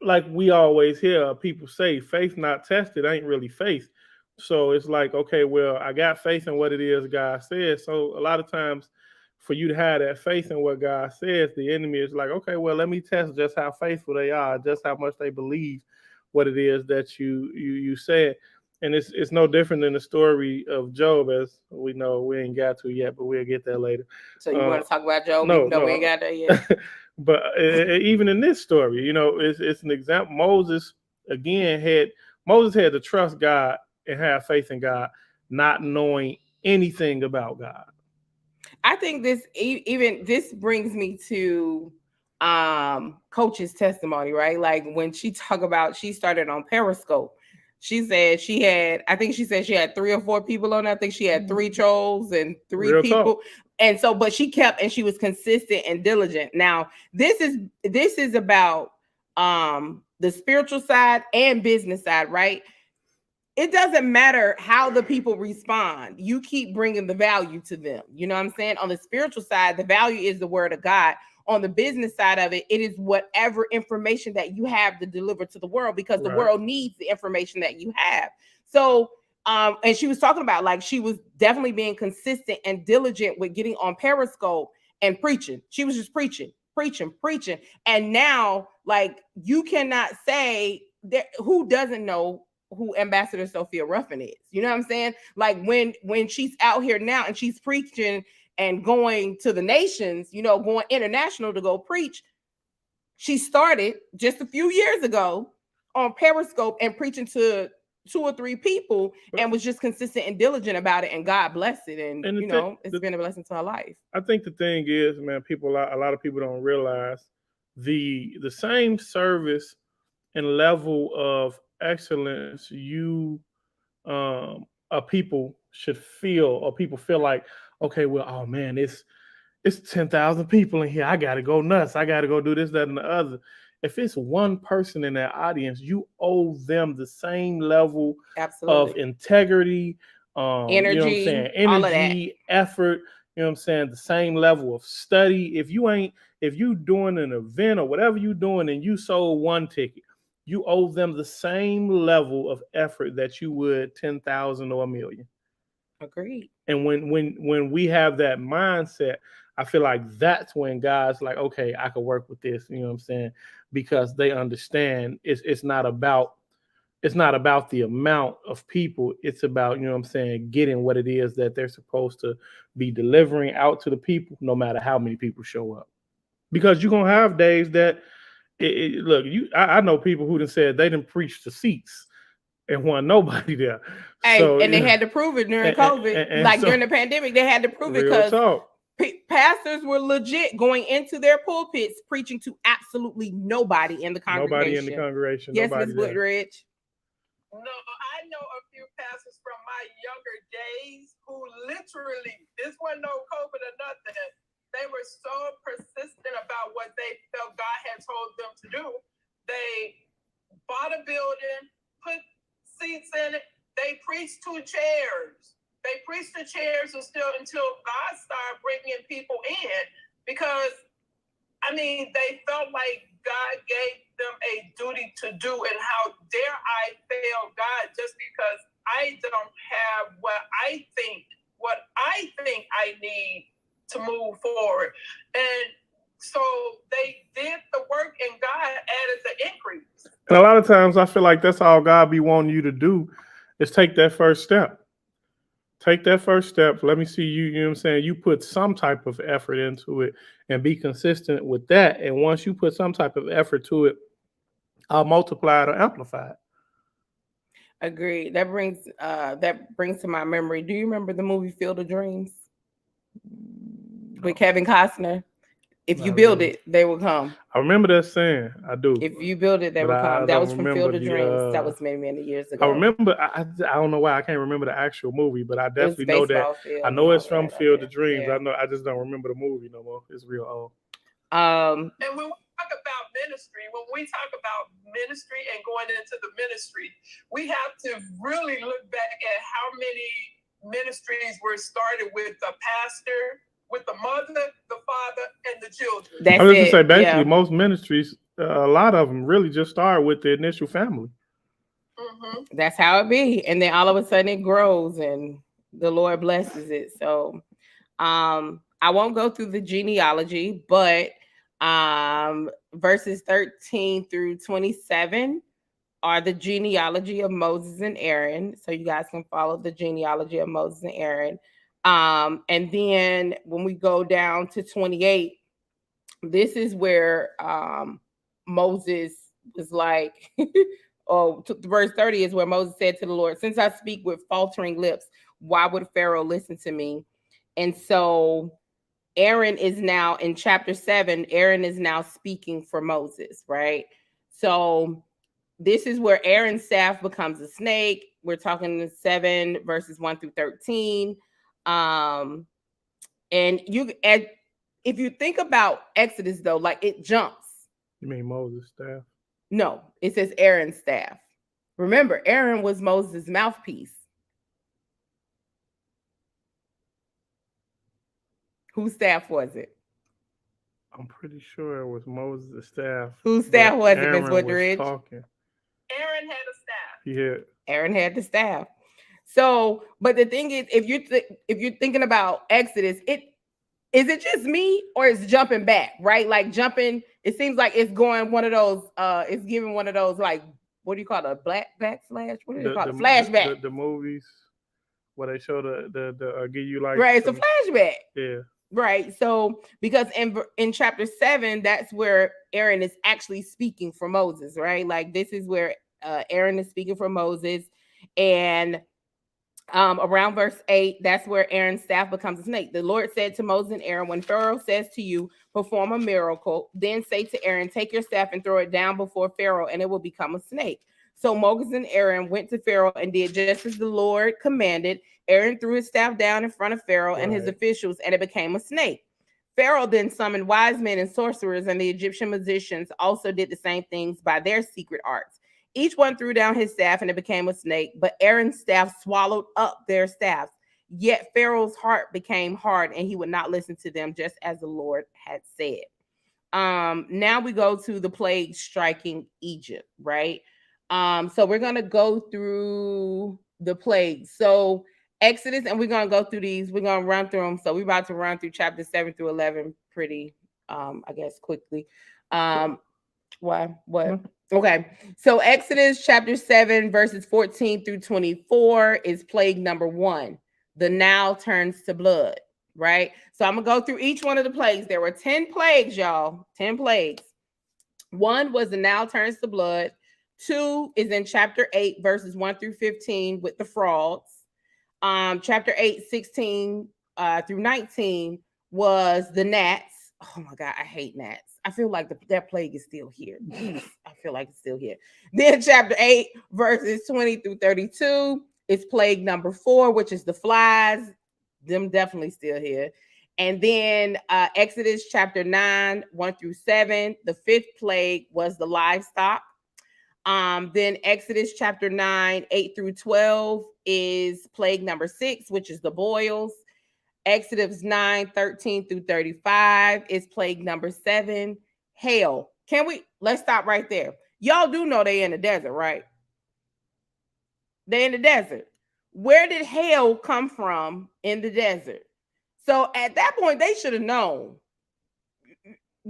like we always hear people say, faith not tested ain't really faith. So it's like, okay, well, I got faith in what it is God says. So a lot of times for you to have that faith in what God says, the enemy is like, okay, well, let me test just how faithful they are, just how much they believe what it is that you said. And it's no different than the story of Job, as we know. We ain't got to yet, but we'll get there later. So you want to talk about Job? No, we ain't got there yet. But even in this story, you know, it's an example. Moses had to trust God and have faith in God, not knowing anything about God. I think this brings me to Coach's testimony, right? Like when she started on Periscope. She said she had 3 or 4 people on. I think she had 3 trolls and 3 Real people. Talk. And so, but she kept, and she was consistent and diligent. Now, this is about the spiritual side and business side, right? It doesn't matter how the people respond. You keep bringing the value to them. You know what I'm saying? On the spiritual side, the value is the word of God. On the business side of it, it is whatever information that you have to deliver to the world, because the world needs the information that you have. So, and she was talking about, like, she was definitely being consistent and diligent with getting on Periscope and preaching. She was just preaching. And now, like, you cannot say that who doesn't know who Ambassador Sophia Ruffin is. You know what I'm saying? Like when she's out here now and she's preaching and going to the nations, you know, going international to go preach. She started just a few years ago on Periscope and preaching to 2 or 3 people, and was just consistent and diligent about it, and God blessed it. And you know, it's been a blessing to her life. I think the thing is, man, a lot of people don't realize the same service and level of excellence people should feel, or people feel like, okay, well, oh man, it's 10,000 people in here. I got to go nuts. I got to go do this, that, and the other. If it's one person in that audience, you owe them the same level of integrity, energy, you know what I'm saying? Energy, effort, you know what I'm saying? The same level of study. If you doing an event or whatever you doing and you sold 1 ticket, you owe them the same level of effort that you would 10,000 or 1 million. Agreed. And when we have that mindset, I feel like that's when God's like, okay, I could work with this. You know what I'm saying? Because they understand it's not about the amount of people. It's about, you know what I'm saying, getting what it is that they're supposed to be delivering out to the people, no matter how many people show up. Because you're gonna have days that I know people who done said they didn't preach the seats and want nobody there. Hey, so, and they had to prove it during COVID. And during the pandemic, they had to prove it because pastors were legit going into their pulpits preaching to absolutely nobody in the congregation. Yes, Ms. Woodridge. No, I know a few pastors from my younger days who literally, this wasn't no COVID or nothing. They were so persistent about what they felt God had told them to do. They bought a building, put seats in it. They preached 2 chairs. They preached the chairs until God started bringing people in, because, I mean, they felt like God gave them a duty to do, and how dare I fail God just because I don't have what I think I need to move forward. And so they did the work, and And a lot of times I feel like that's all God be wanting you to do is take that first step. Take that first step. Let me see you, you know what I'm saying? You put some type of effort into it and be consistent with that. And once you put some type of effort to it, I'll multiply it or amplify it. Agreed. That brings to my memory. Do you remember the movie Field of Dreams with Kevin Costner? If you Not build really. it, they will come. I remember that saying. I do. If you build it, they But will I come. That don't was from remember Field of the, Dreams. That was many, many years I ago. remember. I don't know why I can't remember the actual movie, but I It was definitely know that. baseball field I and know all it's from that, I Field guess. of Dreams. Yeah. I know. I just don't remember the movie no more. It's real old. Um, And when we talk about ministry, and going into the ministry, we have to really look back at how many ministries were started with the pastor, with the mother, the father, and the children. that's I was just it. gonna say, basically, Yeah. most ministries, a lot of them really just start with the initial family. Mm-hmm. That's how it be. And then all of a sudden it grows and the Lord blesses it. So I won't go through the genealogy, but verses 13 through 27 are the genealogy of Moses and Aaron. So you guys can follow the genealogy of Moses and Aaron. And then when we go down to 28, this is where Moses was like, verse 30 is where Moses said to the Lord, since I speak with faltering lips, why would Pharaoh listen to me? And so Aaron is now in chapter 7, Aaron is now speaking for Moses, right? So this is where Aaron's staff becomes a snake. We're talking in 7 verses 1 through 13. And if you think about Exodus though, like it jumps. You mean Moses' staff? No, it says Aaron's staff. Remember, Aaron was Moses' mouthpiece. Whose staff was it? I'm pretty sure it was Moses' staff. Whose staff but was it, Aaron Miss was Woodridge? talking. Aaron had a staff. He had. Aaron had the staff. So, but the thing is, if you're thinking about Exodus, is it just me or it's jumping back, right? Like jumping, it seems like it's going one of those, it's giving one of those, like, what do you call it? A black backslash? What do you call it? Flashback. The movies where they show the give you like Right, it's a flashback. Yeah. Right. So because in chapter 7, that's where Aaron is actually speaking for Moses, right? Like this is where Aaron is speaking for Moses. And around verse 8, that's where Aaron's staff becomes a snake. The Lord said to Moses and Aaron, when Pharaoh says to you, perform a miracle, then say to Aaron, take your staff and throw it down before Pharaoh, and it will become a snake. So Moses and Aaron went to Pharaoh and did just as the Lord commanded. Aaron threw his staff down in front of Pharaoh and his officials, and it became a snake. Pharaoh then summoned wise men and sorcerers, and the Egyptian magicians also did the same things by their secret arts. Each one threw down his staff, and it became a snake, but Aaron's staff swallowed up their staffs. Yet Pharaoh's heart became hard, and he would not listen to them, just as the Lord had said. Now we go to the plague striking Egypt, right? So we're going to go through the plagues. So Exodus, and we're going to go through these. We're going to run through them. So we're about to run through chapter 7 through 11 pretty, I guess, quickly. Why? What? Okay. So Exodus chapter 7, verses 14 through 24 is plague number 1. The Nile turns to blood, right? So I'm going to go through each one of the plagues. There were 10 plagues, y'all. 10 plagues. 1 was the Nile turns to blood. 2 is in chapter 8, verses 1 through 15 with the frogs. Chapter 8, 16 through 19 was the gnats. Oh my God, I hate gnats. I feel like that plague is still here. I feel like it's still here. Then chapter 8, verses 20 through 32 is plague number 4, which is the flies. Them definitely still here. And then Exodus chapter 9, 1 through 7, the 5th plague was the livestock. Then Exodus chapter 9, 8 through 12 is plague number 6, which is the boils. Exodus 9, 13 through 35 is plague number 7, hail. Let's stop right there. Y'all do know they in the desert, right? They in the desert. Where did hail come from in the desert? So at that point, they should have known.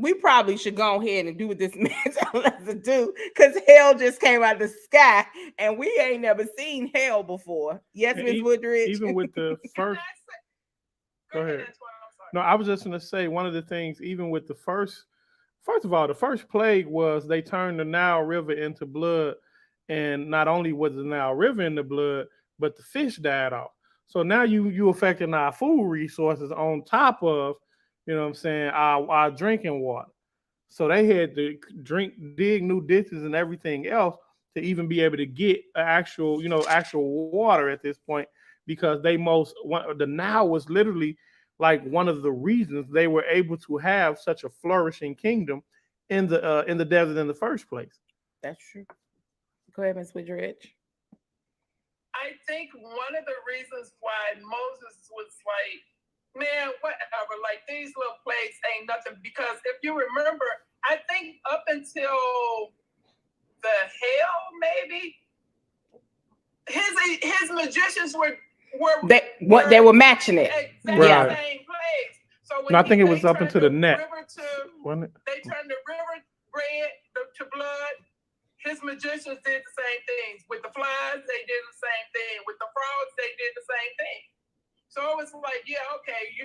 we probably should go ahead and do what this man telling us to do, because hell just came out of the sky and we ain't never seen hell before. Yes, And Miss Woodridge. Even with the first, go ahead. No, I was just gonna say one of the things, even with the first of all, the first plague was they turned the Nile River into blood, and not only was the Nile River in the blood, but the fish died off. So now you affecting our food resources on top of, you know what I'm saying, our drinking water. So they had to dig new ditches and everything else to even be able to get actual water at this point, because the Nile was literally like one of the reasons they were able to have such a flourishing kingdom in the desert in the first place. That's true. Go ahead, Miss Woodridge. I think one of the reasons why Moses was like, man, whatever, like these little plagues ain't nothing, because if you remember, I think up until the hail, maybe his magicians were they were matching it. Exactly Right. the same plagues. So when No, I think it was they up turned into the net. river Wasn't it? they turned the river red to blood. His magicians did the same things. With the flies, they did the same thing. With the frogs, they did the same thing. So it was like, yeah, okay, you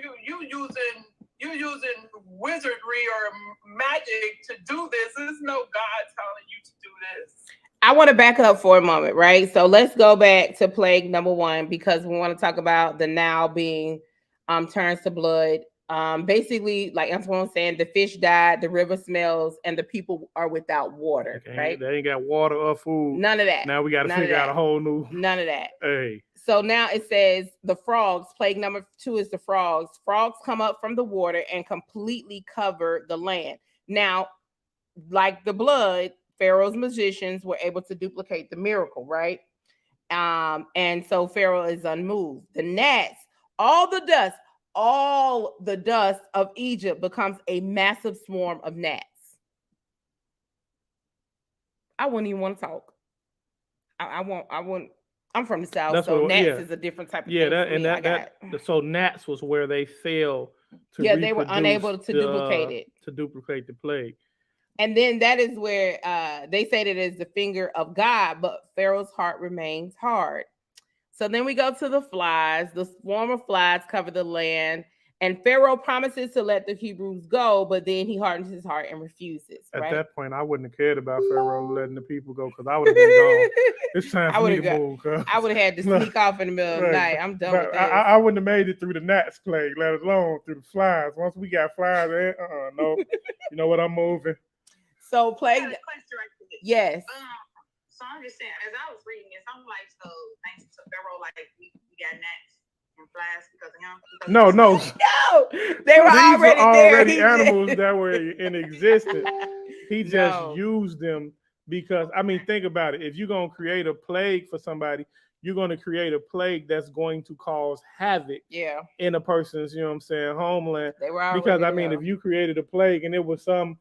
using wizardry or magic to do this. There's no God telling you to do this. I want to back up for a moment, right? So let's go back to plague number 1, because we want to talk about the Nile being turns to blood. Basically, like Antoine was saying, the fish died, the river smells, and the people are without water, right? They ain't got water or food. None of that. Now we got to figure out a whole new. None of that. Hey. So now it says the frogs, plague number 2 is the frogs. Frogs come up from the water and completely cover the land. Now, like the blood, Pharaoh's magicians were able to duplicate the miracle, right? And so Pharaoh is unmoved. The gnats, all the dust of Egypt becomes a massive swarm of gnats. I wouldn't even want to talk. I won't. I'm from the South, so gnats is a different type of thing. So gnats was where they failed to they were unable to duplicate it. To duplicate the plague. And then that is where they say that it is the finger of God, but Pharaoh's heart remains hard. So then we go to the flies. The swarm of flies cover the land, and Pharaoh promises to let the Hebrews go, but then he hardens his heart and refuses. At right? that point, I wouldn't have cared about Pharaoh letting the people go, because I would have been gone. It's time for me to move. I would have had to sneak off in the middle of the night. I'm done with this. I wouldn't have made it through the gnats plague, let alone through the flies. Once we got flies, no. You know what? I'm moving. So plague. I got a question right there. Yes. So I'm just saying, as I was reading this, I'm like, so thanks to Pharaoh, like we got gnats and flies because of him. No. They were These already there. animals that were in existence. He just used them because, I mean, think about it. If you're going to create a plague for somebody, you're going to create a plague that's going to cause havoc in a person's, you know what I'm saying, homeland. They were because, I mean, if you created a plague and it was some,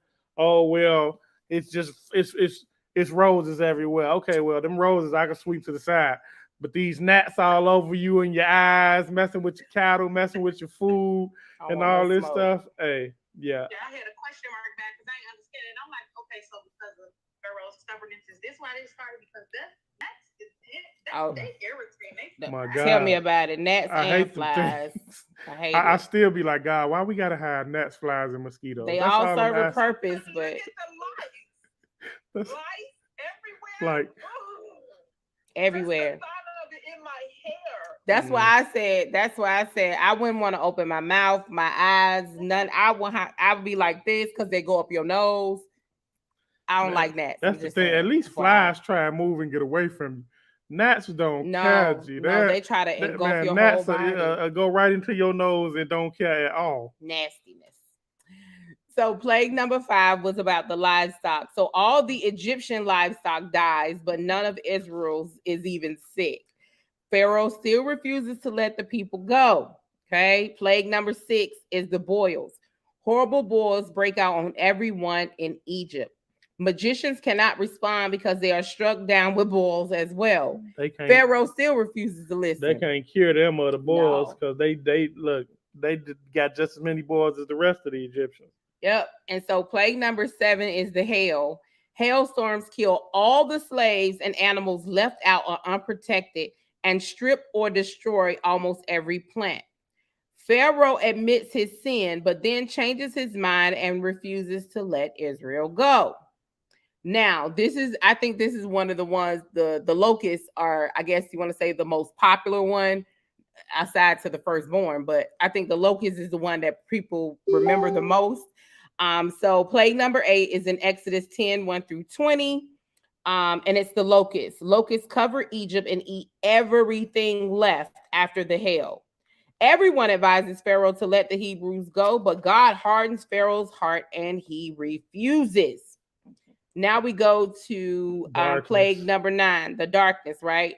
it's roses everywhere. Okay, well, them roses I can sweep to the side. But these gnats all over you and your eyes, messing with your cattle, messing with your food, and all this stuff. Hey, yeah. I had a question mark back because I didn't understand it. I'm like, okay, so because of Pharaoh's stubbornness, is this why they started? Because they irritate. My God. Tell me about it. Gnats and flies. I hate it. I still be like, God, why we gotta have gnats, flies, and mosquitoes? They all serve a purpose, but lice everywhere. Like everywhere. In my hair. That's why I said I wouldn't want to open my mouth, my eyes, none. I would be like this because they go up your nose. I don't like gnats. That's the thing. At least flies try and move and get away from you. Gnats don't catch you. No, they try to engulf your whole body. Go right into your nose and don't care at all. Nastiness. So plague number 5 was about the livestock. So all the Egyptian livestock dies, but none of Israel's is even sick. Pharaoh still refuses to let the people go. Okay. Plague number 6 is the boils. Horrible boils break out on everyone in Egypt. Magicians cannot respond because they are struck down with boils as well. Pharaoh still refuses to listen. They can't cure them of the boils because they got just as many boils as the rest of the Egyptians. Yep. And so plague number 7 is the hail. Hailstorms kill all the slaves and animals left out or unprotected and strip or destroy almost every plant. Pharaoh admits his sin, but then changes his mind and refuses to let Israel go. Now, I think this is one of the ones, the locusts are, I guess you want to say, the most popular one aside to the firstborn, but I think the locust is the one that people remember the most. So plague number 8 is in Exodus 10, 1 through 20. And it's the locusts. Locusts cover Egypt and eat everything left after the hail. Everyone advises Pharaoh to let the Hebrews go, but God hardens Pharaoh's heart and he refuses. Now we go to plague number 9, the darkness, right?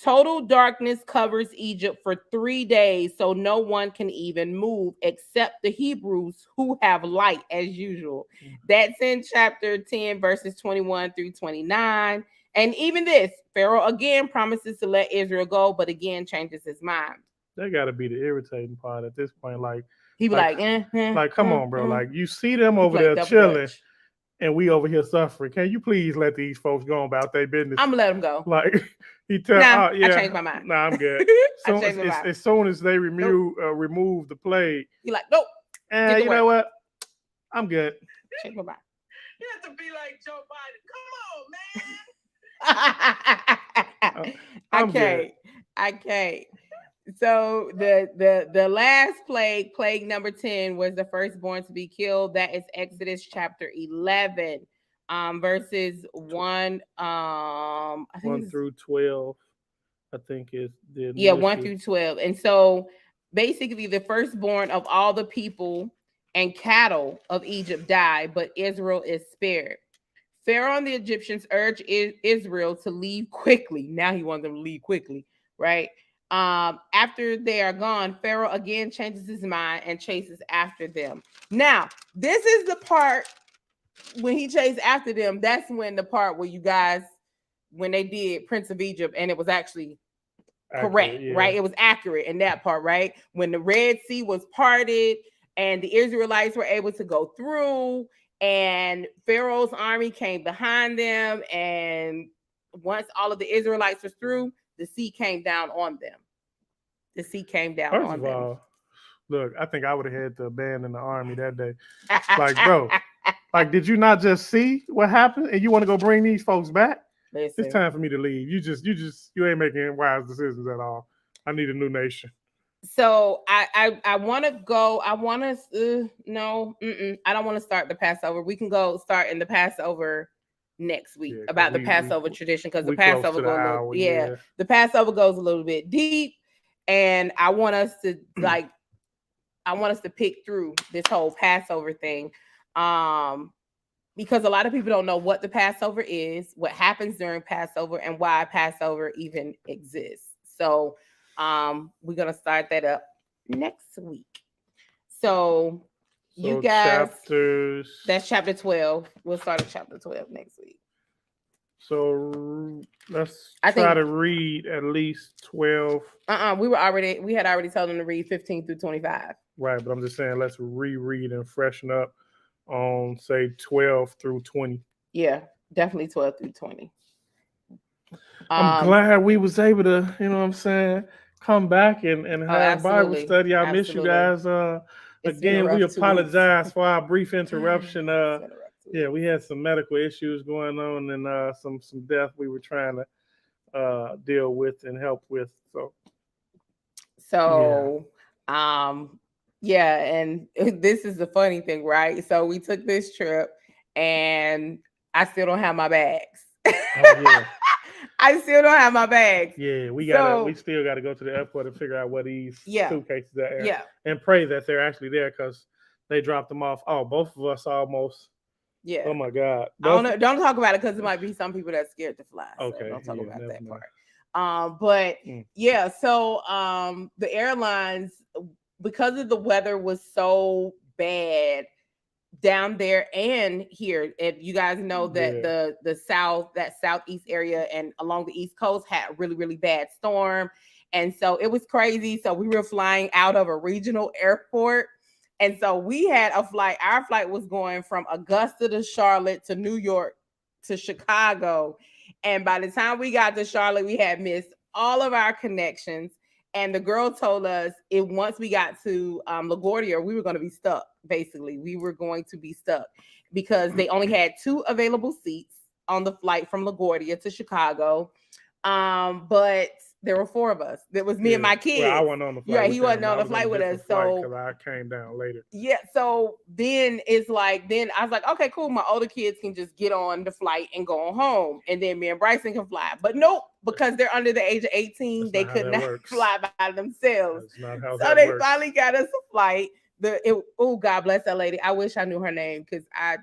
Total darkness covers Egypt for 3 days, so no one can even move except the Hebrews who have light as usual. That's in chapter 10, verses 21 through 29. And even this, Pharaoh again promises to let Israel go, but again changes his mind. That got to be the irritating part at this point. Like, he be like, come on, bro. Like, you see them over there chilling, and we over here suffering. Can you please let these folks go about their business? I'm gonna let them go. Like, he tell, I changed my mind. Nah, I'm good. As soon as they remove the plague, you're like, nope. And you know what? I'm good. Change my mind. You have to be like Joe Biden. Come on, man. I can't. So the last plague number 10, was the firstborn to be killed. That is Exodus chapter 11, verses 1 through 12. I think is the 1 through 12. And so basically the firstborn of all the people and cattle of Egypt die, but Israel is spared. Pharaoh and the Egyptians urge Israel to leave quickly. Now he wants them to leave quickly, right? After they are gone, Pharaoh again changes his mind and chases after them. Now, this is the part when he chased after them. That's when the part where you guys, when they did Prince of Egypt, and it was actually correct, right? It was accurate in that part, right? When the Red Sea was parted and the Israelites were able to go through, and Pharaoh's army came behind them, and once all of the Israelites were through, the sea came down on them. The sea came down First on of them. all, look, I think I would have had to abandon the army that day. Like, bro, like, did you not just see what happened and you want to go bring these folks back? Listen, it's time for me to leave. You ain't making wise decisions at all. I need a new nation. So I want to go. I want to I don't want to start the Passover. We can go start in the Passover next week about the Passover tradition, because the Passover goes the Passover goes a little bit deep, and I want us to pick through this whole Passover thing, because a lot of people don't know what the Passover is, what happens during Passover, and why Passover even exists. So we're gonna start that up next week. So you guys, that's chapter 12. We'll start at chapter 12 next week. So let's try to read at least 12. We had already told them to read 15 through 25. Right, but I'm just saying let's reread and freshen up on, say, 12 through 20. Yeah, definitely 12 through 20. I'm glad we was able to, you know what I'm saying, come back and have Bible study. I miss you guys. Again, we apologize for our brief interruption. We had some medical issues going on and some death we were trying to deal with and help with. And this is the funny thing, right? So we took this trip and I still don't have my bags. I still don't have my bags. Yeah, we still gotta go to the airport and figure out what these suitcases are. Yeah. And pray that they're actually there, because they dropped them off. Oh, both of us almost. Yeah. Oh my God. Don't talk about it, because there might be some people that's scared to fly. Okay. So don't talk about that part. So the airlines, because of the weather was so bad down there and here, if you guys know that the southeast area and along the East Coast had a really, really bad storm. And so it was crazy. So we were flying out of a regional airport And so we had a flight. Our flight was going from Augusta to Charlotte to New York to Chicago. And by the time we got to Charlotte, we had missed all of our connections. And the girl told us once we got to LaGuardia, we were going to be stuck. Basically, we were going to be stuck because they only had 2 available seats on the flight from LaGuardia to Chicago. But there were 4 of us. There was me and my kids. Well, I wasn't on the flight. Yeah, he wasn't on the flight with us. So because I came down later. Yeah, so then it's like, then I was like, okay, cool. My older kids can just get on the flight and go home, and then me and Bryson can fly. But nope, because they're under the age of 18, they could not fly by themselves. That's not how So that they works. finally got us a flight. Oh, God bless that lady. I wish I knew her name because I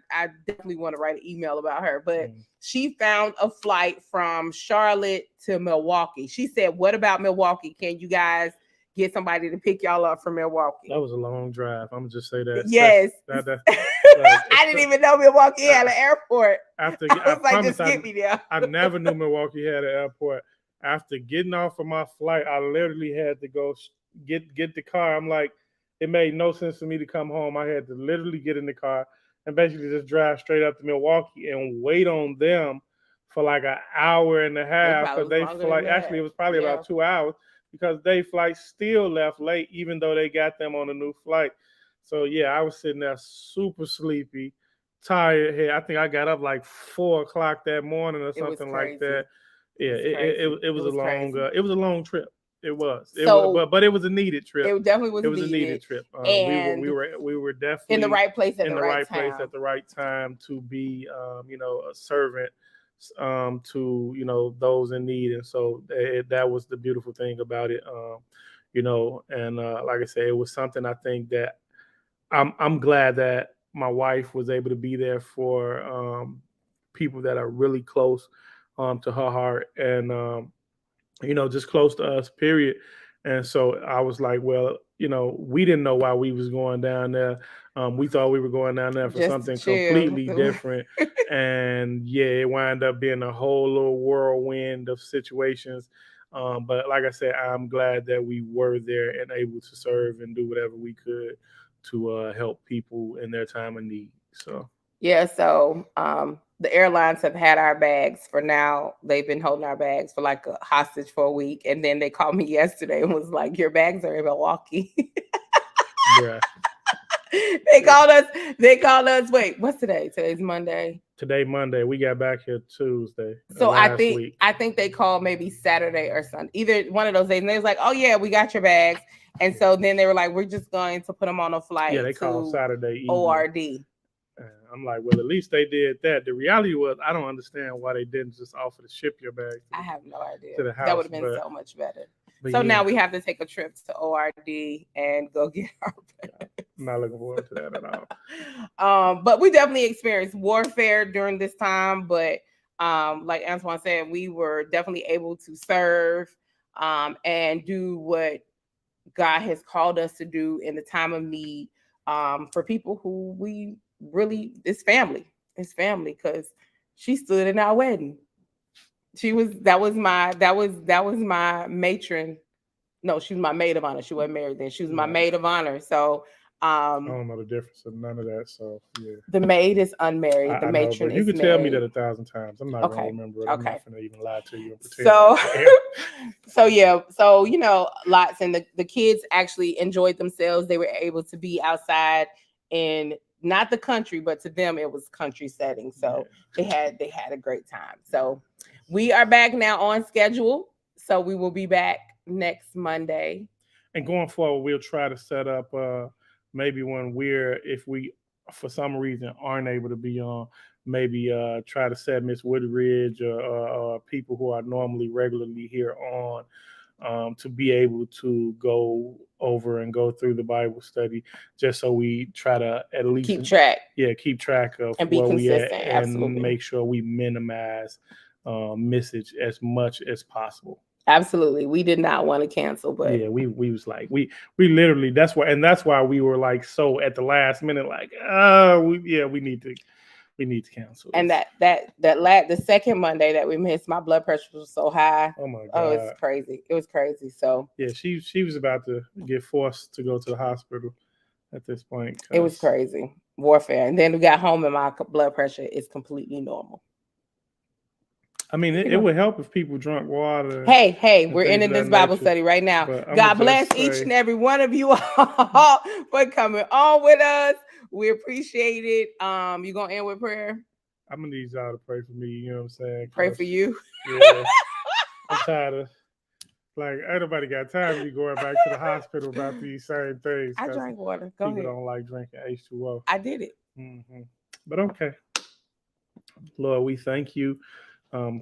definitely want to write an email about her. But she found a flight from Charlotte to Milwaukee. She said, "What about Milwaukee? Can you guys get somebody to pick y'all up from Milwaukee?" That was a long drive. I'm gonna just say that. Yes. I didn't even know Milwaukee had an airport. After I was like, just get me there. I never knew Milwaukee had an airport. After getting off of my flight, I literally had to go get the car. I'm like, it made no sense for me to come home. I had to literally get in the car and basically just drive straight up to Milwaukee and wait on them for like an hour and a half because they flight. Actually, it was probably about 2 hours because they flight still left late, even though they got them on a new flight. So yeah, I was sitting there super sleepy, tired. Hey, I think I got up like 4 o'clock that morning or something like that. Yeah, it was a long trip. It was. But it was a needed trip. It definitely was. It was a needed trip. And we were definitely in the right place at in the right time. place at the right time to be a servant to those in need. And so that was the beautiful thing about it. And like I said, it was something I think that I'm glad that my wife was able to be there for people that are really close to her heart and just close to us, period. And so I was like, well, we didn't know why we was going down there. We thought we were going down there for just something completely different. And yeah, it wound up being a whole little whirlwind of situations. But like I said, I'm glad that we were there and able to serve and do whatever we could to help people in their time of need. So yeah, so the airlines have had our bags for now. They've been holding our bags for like a hostage for a week. And then they called me yesterday and was like, your bags are in Milwaukee. Yeah. They called us. Wait, what's today? Today's Monday. Today, Monday. We got back here Tuesday. So I think they called maybe Saturday or Sunday. Either one of those days. And they was like, oh yeah, we got your bags. And so then they were like, we're just going to put them on a flight. Yeah, they called Saturday evening. ORD. I'm like, well, at least they did that. The reality was, I don't understand why they didn't just offer to ship your bag. I have no idea. To the house, that would have been so much better. So now we have to take a trip to ORD and go get our bag. I'm not looking forward to that at all. But we definitely experienced warfare during this time. But like Antoine said, we were definitely able to serve and do what God has called us to do in the time of need for people who we really, it's family, because she stood in our wedding. That was my matron. No, she was my maid of honor. She wasn't married then. She was my maid of honor. So I don't know the difference of none of that. So yeah, the maid is unmarried. The matron is married. You can tell me that 1,000 times. I'm not gonna remember it. I'm not gonna even lie to you and pretend. So lots, and the kids actually enjoyed themselves. They were able to be outside in not the country, but to them it was country setting. So they had a great time. So we are back now on schedule. So we will be back next Monday. And going forward, we'll try to set up maybe if we for some reason aren't able to be on, maybe try to set Miss Woodridge or people who are normally regularly here on to be able to go over and go through the Bible study, just so we try to at least keep track of and be where consistent, we at, absolutely. And make sure we minimize message as much as possible. Absolutely. We did not want to cancel, but yeah, we was like, we literally, that's why we were like, so at the last minute, like, we need to cancel. And the second Monday that we missed, my blood pressure was so high. Oh my God. Oh, it's crazy. It was crazy. So yeah, she was about to get forced to go to the hospital. at this point. It was 'cause, crazy warfare. And then we got home and my blood pressure is completely normal. I mean, it would help if people drank water. Hey, and we're things ending of this that Bible nature. study right now. But I'ma God bless just each say- and every one of you all for coming on with us. We appreciate it. You gonna end with prayer? I'm gonna need y'all to pray for me. You know what I'm saying? Pray 'Cause, for you. Yeah, I'm tired of like everybody got time to be going back to the hospital about these same things. I 'cause drank water. Go people ahead. don't like drinking H2O. I did it. But okay, Lord, we thank you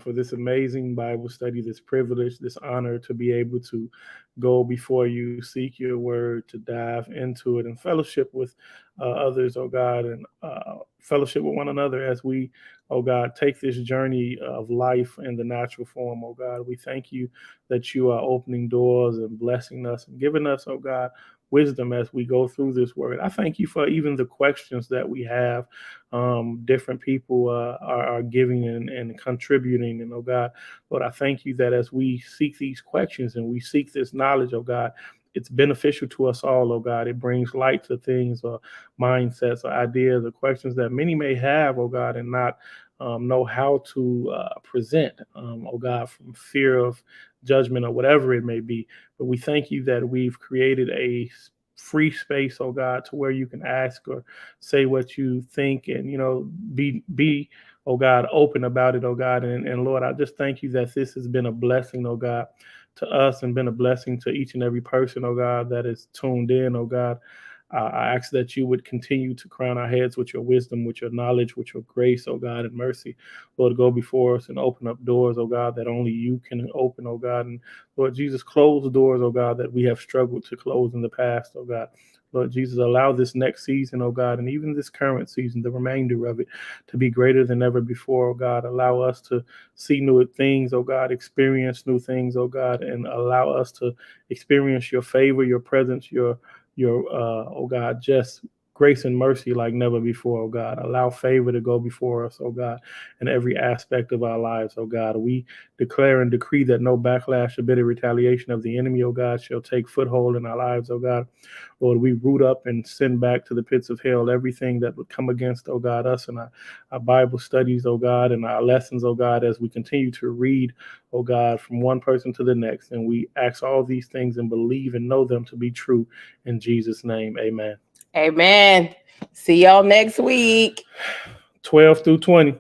for this amazing Bible study, this privilege, this honor to be able to go before you, seek your word, to dive into it and fellowship with others, oh God, and fellowship with one another as we, oh God, take this journey of life in the natural form, oh God. We thank you that you are opening doors and blessing us and giving us, oh God, wisdom as we go through this word. I thank you for even the questions that we have. Different people are giving and contributing. And oh God, Lord, I thank you that as we seek these questions and we seek this knowledge, oh God, it's beneficial to us all, oh God. It brings light to things or mindsets or ideas or questions that many may have, oh God, and not know how to present, oh God, from fear of judgment or whatever it may be. But we thank you that we've created a free space, oh God, to where you can ask or say what you think and, you know, be, oh God, open about it, oh God. And Lord, I just thank you that this has been a blessing, oh God, to us and been a blessing to each and every person, oh God, that is tuned in, oh God. I ask that you would continue to crown our heads with your wisdom, with your knowledge, with your grace, oh God, and mercy. Lord, go before us and open up doors, oh God, that only you can open, oh God. And Lord Jesus, close the doors, oh God, that we have struggled to close in the past, oh God. Lord Jesus, allow this next season, oh God, and even this current season, the remainder of it, to be greater than ever before, oh God. Allow us to see new things, oh God, experience new things, oh God, and allow us to experience your favor, your presence, your oh God, just grace and mercy like never before, oh God. Allow favor to go before us, oh God, in every aspect of our lives, oh God. We declare and decree that no backlash or bitter retaliation of the enemy, oh God, shall take foothold in our lives, oh God. Lord, we root up and send back to the pits of hell everything that would come against, oh God, us and our Bible studies, oh God, and our lessons, oh God, as we continue to read, oh God, from one person to the next. And we ask all these things and believe and know them to be true. In Jesus' name, amen. Amen. See y'all next week. 12 through 20.